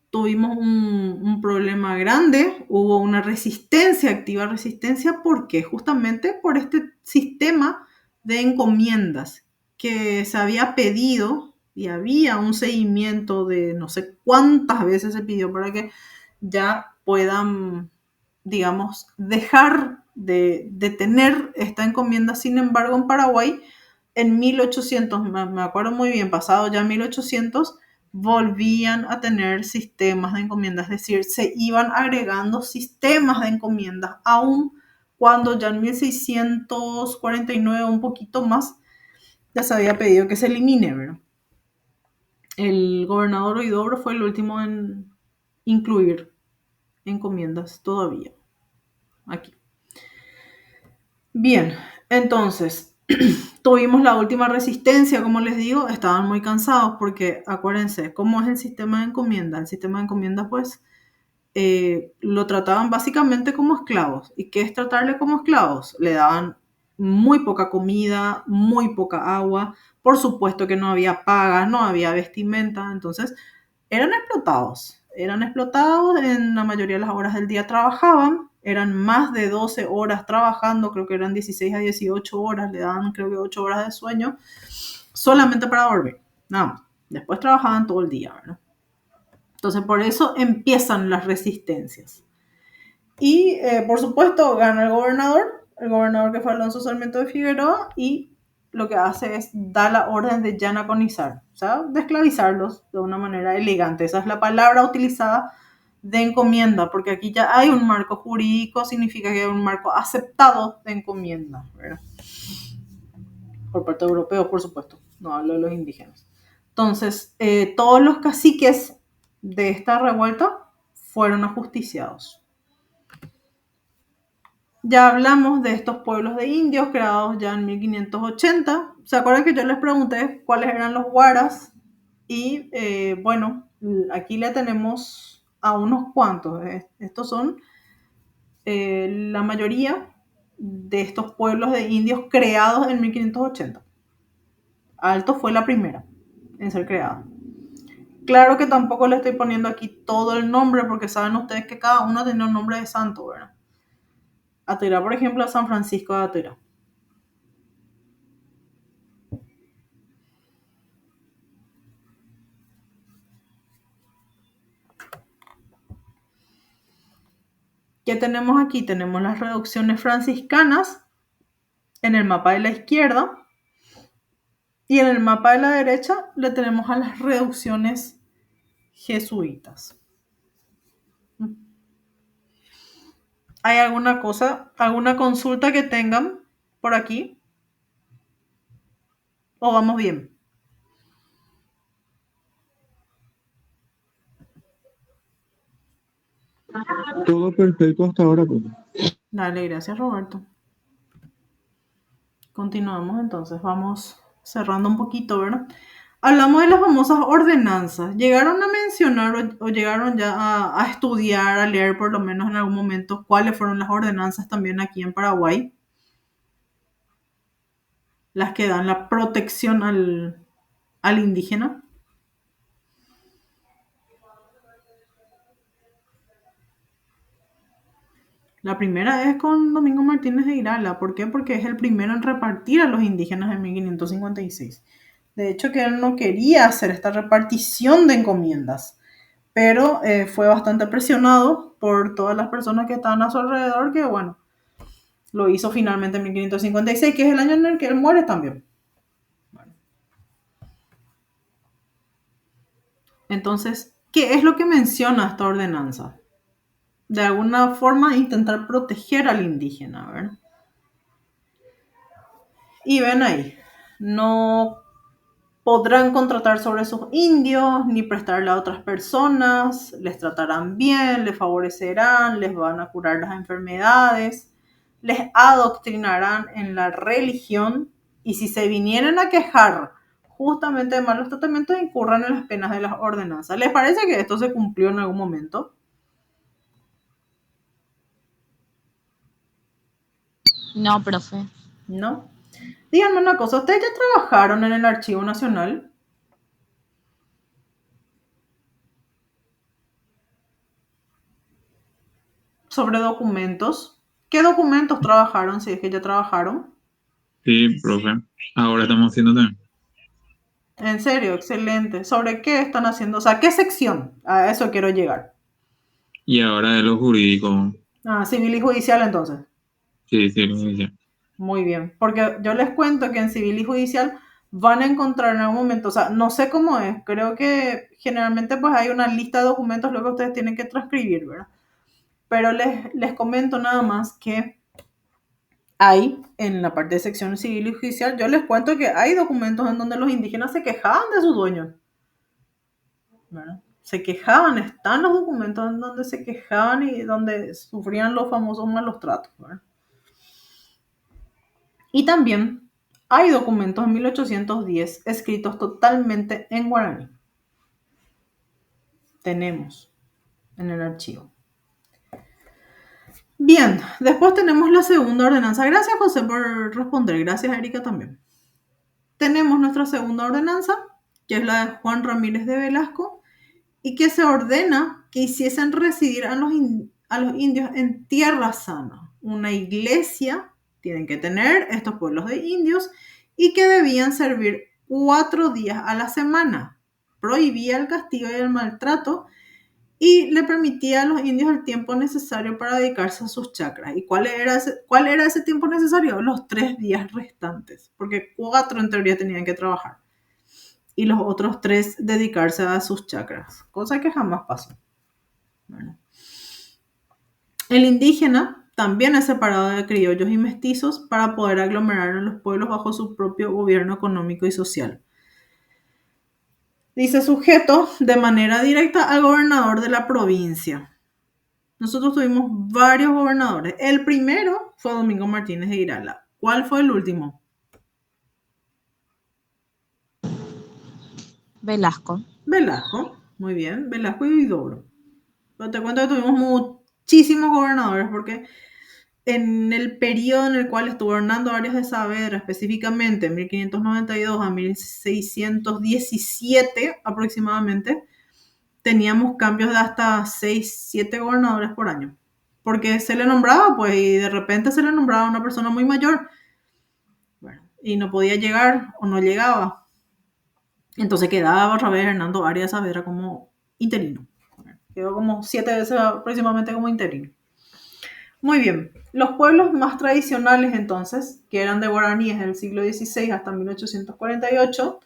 Tuvimos un problema grande, hubo una activa resistencia, ¿por qué? Justamente por este sistema de encomiendas que se había pedido y había un seguimiento de no sé cuántas veces se pidió para que ya puedan, digamos, dejar de tener esta encomienda. Sin embargo, en Paraguay, en 1800, me acuerdo muy bien, pasado ya 1800, volvían a tener sistemas de encomiendas, es decir, se iban agregando sistemas de encomiendas, aún cuando ya en 1649, un poquito más, ya se había pedido que se elimine, ¿verdad? El gobernador Huidobro fue el último en incluir encomiendas todavía aquí. Bien, entonces tuvimos la última resistencia, como les digo, estaban muy cansados porque acuérdense, ¿cómo es el sistema de encomienda? El sistema de encomienda pues lo trataban básicamente como esclavos. ¿Y qué es tratarle como esclavos? Le daban muy poca comida, muy poca agua, por supuesto que no había paga, no había vestimenta, entonces eran explotados en la mayoría de las horas del día trabajaban, eran más de 12 horas trabajando, creo que eran 16 a 18 horas, le daban creo que 8 horas de sueño, solamente para dormir, nada más. Después trabajaban todo el día, ¿verdad? Entonces por eso empiezan las resistencias. Y por supuesto gana el gobernador que fue Alonso Sarmiento de Figueroa, y lo que hace es dar la orden de yanaconizar, o sea, de esclavizarlos de una manera elegante. Esa es la palabra utilizada de encomienda, porque aquí ya hay un marco jurídico, significa que hay un marco aceptado de encomienda, ¿verdad? Por parte de europeos, por supuesto, no hablo de los indígenas. Entonces, todos los caciques de esta revuelta fueron ajusticiados. Ya hablamos de estos pueblos de indios creados ya en 1580. ¿Se acuerdan que yo les pregunté cuáles eran los guaras? Y bueno, aquí le tenemos a unos cuantos. Estos son la mayoría de estos pueblos de indios creados en 1580. Alto fue la primera en ser creada. Claro que tampoco le estoy poniendo aquí todo el nombre porque saben ustedes que cada uno tiene un nombre de santo, ¿verdad? Atira, por ejemplo, San Francisco de Atira. ¿Qué tenemos aquí? Tenemos las reducciones franciscanas en el mapa de la izquierda, y en el mapa de la derecha le tenemos a las reducciones jesuitas. ¿Hay alguna cosa, alguna consulta que tengan por aquí? ¿O vamos bien? Todo perfecto hasta ahora, pues. Dale, gracias Roberto. Continuamos entonces, vamos cerrando un poquito, ¿verdad? Hablamos de las famosas ordenanzas. ¿Llegaron a mencionar o llegaron ya a estudiar, a leer por lo menos en algún momento cuáles fueron las ordenanzas también aquí en Paraguay? Las que dan la protección al indígena. La primera es con Domingo Martínez de Irala. ¿Por qué? Porque es el primero en repartir a los indígenas en 1556. De hecho, que él no quería hacer esta repartición de encomiendas, pero fue bastante presionado por todas las personas que estaban a su alrededor, que bueno, lo hizo finalmente en 1556, que es el año en el que él muere también. Bueno. Entonces, ¿qué es lo que menciona esta ordenanza? De alguna forma intentar proteger al indígena, ¿verdad? Y ven ahí, no podrán contratar sobre sus indios, ni prestarle a otras personas, les tratarán bien, les favorecerán, les van a curar las enfermedades, les adoctrinarán en la religión, y si se vinieran a quejar justamente de malos tratamientos, incurran en las penas de las ordenanzas. ¿Les parece que esto se cumplió en algún momento? No, profe. ¿No? Díganme una cosa, ¿ustedes ya trabajaron en el Archivo Nacional? Sobre documentos. ¿Qué documentos trabajaron, si es que ya trabajaron? Sí, profe. Ahora estamos haciendo también. En serio, excelente. ¿Sobre qué están haciendo? O sea, ¿qué sección? A eso quiero llegar. Y ahora de lo jurídico. Civil y judicial entonces. Sí, sí, lo dice. Muy bien, porque yo les cuento que en civil y judicial van a encontrar en algún momento, o sea, no sé cómo es, creo que generalmente pues hay una lista de documentos luego que ustedes tienen que transcribir, ¿verdad? Pero les comento nada más que hay en la parte de sección civil y judicial, yo les cuento que hay documentos en donde los indígenas se quejaban de sus dueños, ¿verdad? Se quejaban, están los documentos en donde se quejaban y donde sufrían los famosos malos tratos, ¿verdad? Y también hay documentos en 1810 escritos totalmente en guaraní. Tenemos en el archivo. Bien, después tenemos la segunda ordenanza. Gracias, José, por responder. Gracias, Erika, también. Tenemos nuestra segunda ordenanza, que es la de Juan Ramírez de Velasco, y que se ordena que hiciesen residir a los indios en tierra sana. Una iglesia tienen que tener estos pueblos de indios y que debían servir 4 días a la semana. Prohibía el castigo y el maltrato y le permitía a los indios el tiempo necesario para dedicarse a sus chakras. ¿Y cuál era ese tiempo necesario? Los 3 días restantes, porque 4 en teoría tenían que trabajar y los otros 3 dedicarse a sus chakras, cosa que jamás pasó. Bueno. El indígena también es separado de criollos y mestizos para poder aglomerar en los pueblos bajo su propio gobierno económico y social. Dice sujeto de manera directa al gobernador de la provincia. Nosotros tuvimos varios gobernadores. El primero fue Domingo Martínez de Irala. ¿Cuál fue el último? Velasco. Velasco, muy bien. Velasco y Huidobro. Pero te cuento que tuvimos muchísimos gobernadores porque en el periodo en el cual estuvo Hernando Arias de Saavedra, específicamente 1592 a 1617 aproximadamente, teníamos cambios de hasta 6, 7 gobernadores por año. Porque se le nombraba, pues, y de repente se le nombraba a una persona muy mayor. Bueno, y no podía llegar o no llegaba. Entonces quedaba otra vez Hernando Arias de Saavedra como interino. Quedó como 7 veces aproximadamente como interino. Muy bien. Los pueblos más tradicionales entonces, que eran de guaraníes del siglo XVI hasta 1848,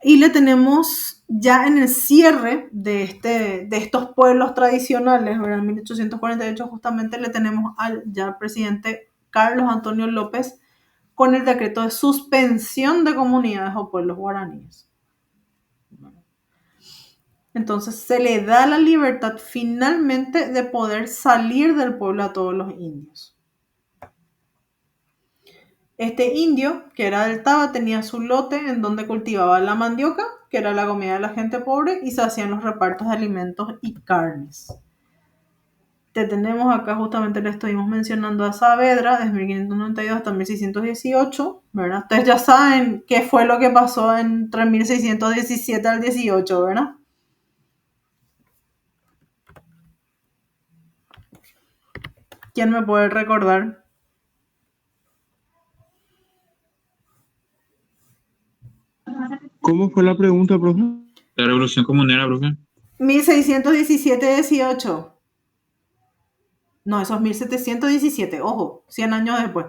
y le tenemos ya en el cierre de estos pueblos tradicionales, en 1848 justamente le tenemos al ya presidente Carlos Antonio López con el decreto de suspensión de comunidades o pueblos guaraníes. Entonces se le da la libertad finalmente de poder salir del pueblo a todos los indios. Este indio, que era del Taba, tenía su lote en donde cultivaba la mandioca, que era la comida de la gente pobre, y se hacían los repartos de alimentos y carnes. Te tenemos acá, justamente le estuvimos mencionando a Saavedra, desde 1592 hasta 1618, ¿verdad? Ustedes ya saben qué fue lo que pasó entre 1617 al 18, ¿verdad? ¿Quién me puede recordar? ¿Cómo fue la pregunta, profe? La revolución comunera, profe. 1617-18. No, eso es 1717, ojo, 100 años después.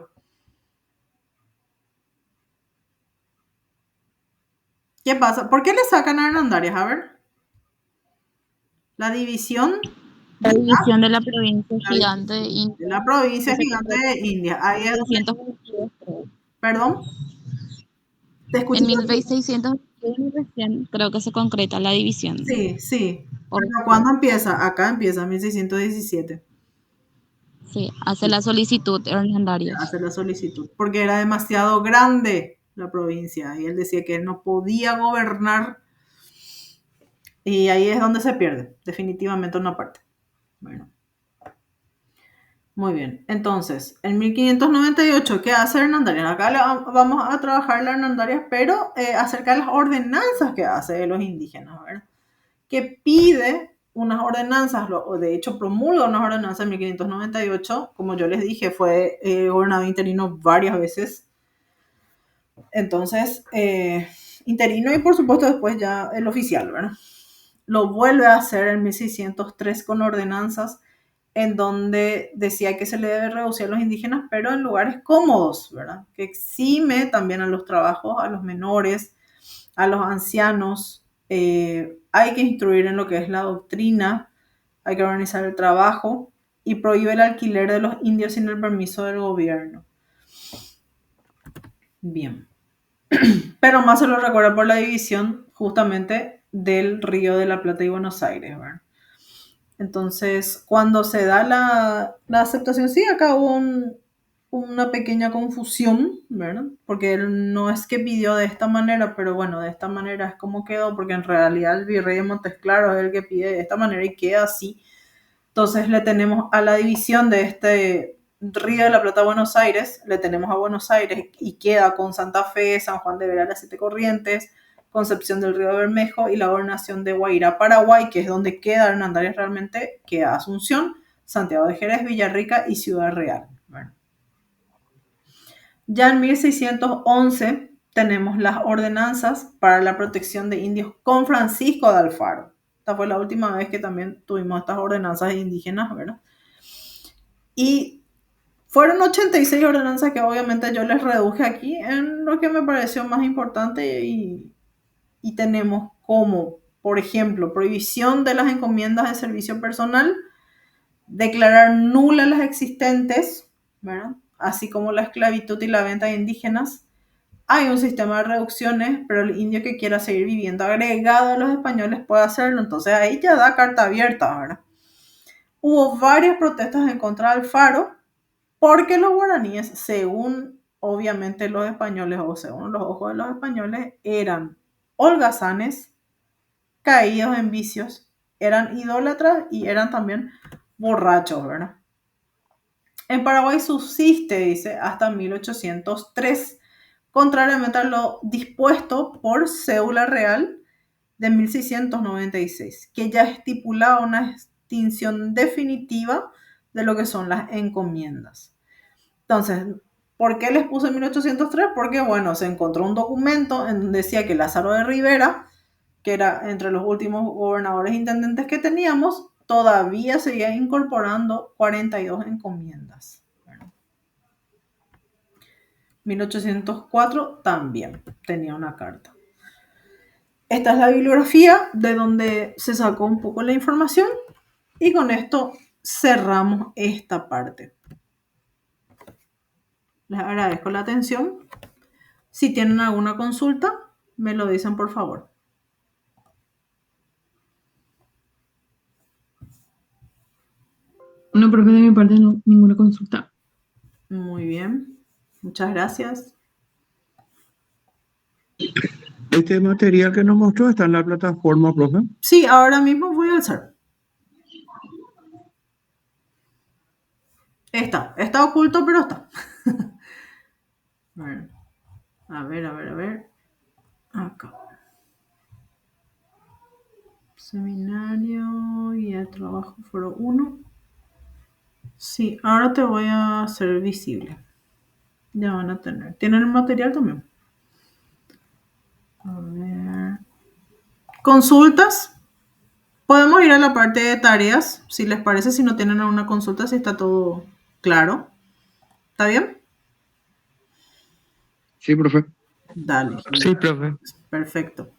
¿Qué pasa? ¿Por qué le sacan a Hernandarias? A ver. La división. La división de la provincia gigante de India. La provincia gigante de India. Ahí es donde... ¿Perdón? ¿Te escuché? En 1621 recién creo que se concreta la división. Sí, sí. ¿Cuándo empieza? Acá empieza 1617. Sí, hace la solicitud Hernandarias. Hace la solicitud, porque era demasiado grande la provincia y él decía que él no podía gobernar y ahí es donde se pierde, definitivamente una parte. Bueno. Muy bien, entonces, en 1598, ¿qué hace Hernandarias? Acá vamos a trabajar la Hernandarias, pero acerca de las ordenanzas que hace de los indígenas, ¿verdad? Que pide unas ordenanzas, o de hecho promulga unas ordenanzas en 1598, como yo les dije, fue gobernador interino varias veces. Entonces, interino y por supuesto después ya el oficial, ¿verdad? Lo vuelve a hacer en 1603 con ordenanzas en donde decía que se le debe reducir a los indígenas, pero en lugares cómodos, ¿verdad? Que exime también a los trabajos, a los menores, a los ancianos. Hay que instruir en lo que es la doctrina, hay que organizar el trabajo y prohíbe el alquiler de los indios sin el permiso del gobierno. Bien. Pero más se lo recuerda por la división justamente del Río de la Plata y Buenos Aires, ¿verdad? Entonces, cuando se da la aceptación, sí, acá hubo una pequeña confusión, ¿verdad? Porque él no es que pidió de esta manera, pero bueno, de esta manera es como quedó, porque en realidad el virrey de Montes Claros es el que pide de esta manera y queda así. Entonces le tenemos a la división de este Río de la Plata, Buenos Aires, le tenemos a Buenos Aires y queda con Santa Fe, San Juan de Vera, Las Siete Corrientes, Concepción del Río Bermejo y la gobernación de Guairá, Paraguay, que es donde queda Hernandarias realmente, queda Asunción, Santiago de Jerez, Villarrica y Ciudad Real. Bueno. Ya en 1611 tenemos las ordenanzas para la protección de indios con Francisco de Alfaro. Esta fue la última vez que también tuvimos estas ordenanzas indígenas, ¿verdad? Y fueron 86 ordenanzas que obviamente yo les reduje aquí en lo que me pareció más importante y tenemos como, por ejemplo, prohibición de las encomiendas de servicio personal, declarar nulas las existentes, ¿verdad? Así como la esclavitud y la venta de indígenas. Hay un sistema de reducciones, pero el indio que quiera seguir viviendo agregado a los españoles puede hacerlo, entonces ahí ya da carta abierta, ¿verdad? Hubo varias protestas en contra de Alfaro, porque los guaraníes, según obviamente los españoles, o según los ojos de los españoles, eran holgazanes, caídos en vicios, eran idólatras y eran también borrachos, ¿verdad? En Paraguay subsiste, dice, hasta 1803, contrariamente a lo dispuesto por Cédula Real de 1696, que ya estipulaba una extinción definitiva de lo que son las encomiendas. Entonces, ¿por qué les puse 1803? Porque, bueno, se encontró un documento en donde decía que Lázaro de Rivera, que era entre los últimos gobernadores e intendentes que teníamos, todavía seguía incorporando 42 encomiendas. Bueno. 1804 también tenía una carta. Esta es la bibliografía de donde se sacó un poco la información y con esto cerramos esta parte. Les agradezco la atención. Si tienen alguna consulta, me lo dicen por favor. No, profe, de mi parte no, ninguna consulta. Muy bien. Muchas gracias. Este material que nos mostró está en la plataforma, profe. Sí, ahora mismo voy a alzar. Está oculto, pero está. Bueno, a ver. Acá. Seminario y el trabajo foro 1. Sí, ahora te voy a hacer visible. Ya van a tener. ¿Tienen el material también? A ver. ¿Consultas? Podemos ir a la parte de tareas, si les parece, si no tienen alguna consulta, si está todo claro. ¿Está bien? Sí, profe. Dale. Sí, profe. Perfecto.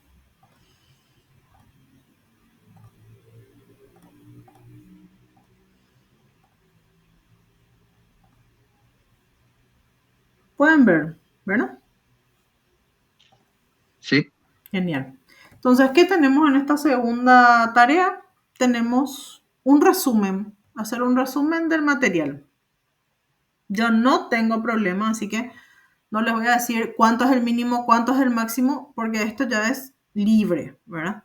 Pueden ver, ¿verdad? Sí. Genial. Entonces, ¿qué tenemos en esta segunda tarea? Tenemos un resumen, hacer un resumen del material. Yo no tengo problema, así que no les voy a decir cuánto es el mínimo, cuánto es el máximo, porque esto ya es libre, ¿verdad?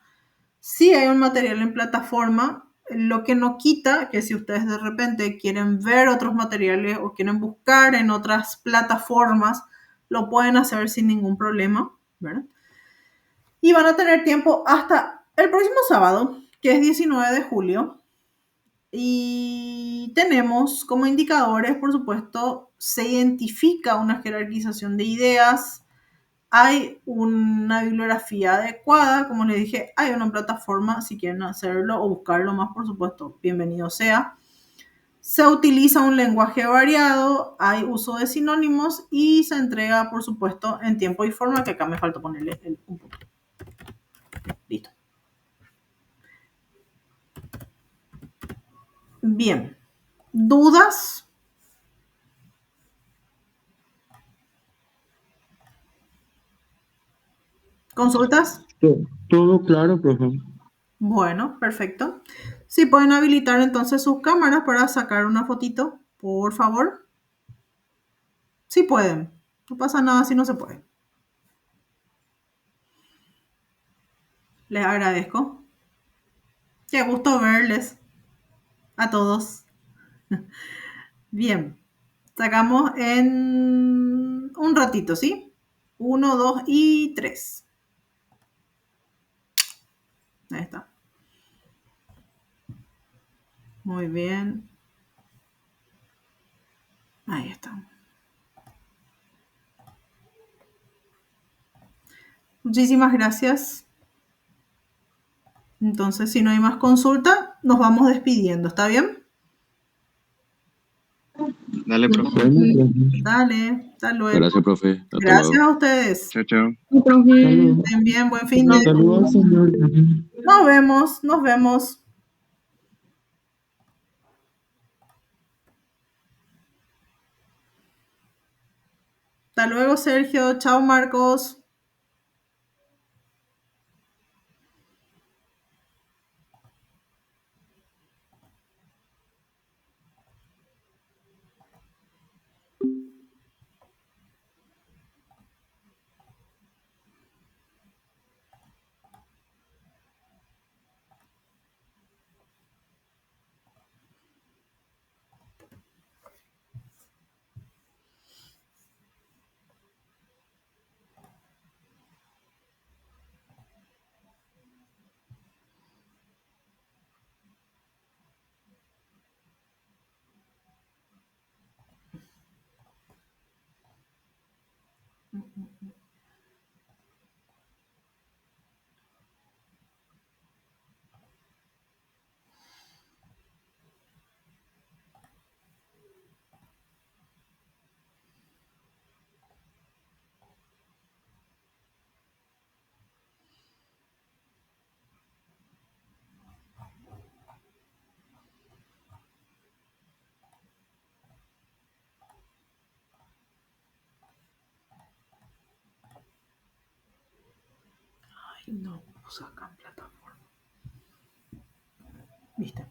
Sí hay un material en plataforma, lo que no quita que si ustedes de repente quieren ver otros materiales o quieren buscar en otras plataformas, lo pueden hacer sin ningún problema, ¿verdad? Y van a tener tiempo hasta el próximo sábado, que es 19 de julio. Y tenemos como indicadores, por supuesto, se identifica una jerarquización de ideas, hay una bibliografía adecuada, como les dije, hay una plataforma, si quieren hacerlo o buscarlo más, por supuesto, bienvenido sea. Se utiliza un lenguaje variado, hay uso de sinónimos y se entrega, por supuesto, en tiempo y forma, que acá me falta ponerle un punto. Listo. Bien. ¿Dudas? ¿Consultas? Todo claro, profe. Bueno, perfecto. Si pueden habilitar entonces sus cámaras para sacar una fotito, por favor. Sí pueden. No pasa nada si no se puede. Les agradezco. Qué gusto verles. A todos. Bien. Sacamos en un ratito, ¿sí? 1, 2 y 3. Ahí está. Muy bien. Ahí está. Muchísimas gracias. Entonces, si no hay más consulta, nos vamos despidiendo. ¿Está bien? Dale, profe. Dale, hasta luego. Gracias, profe. Hasta Gracias luego. a ustedes. Chao, chao. Profe. Estén bien, buen fin de... Saludos, señor. Nos vemos, nos vemos. Hasta luego, Sergio. Chao, Marcos. Ay, no, sacan plataforma. ¿Viste?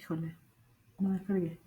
Híjole, no descargué.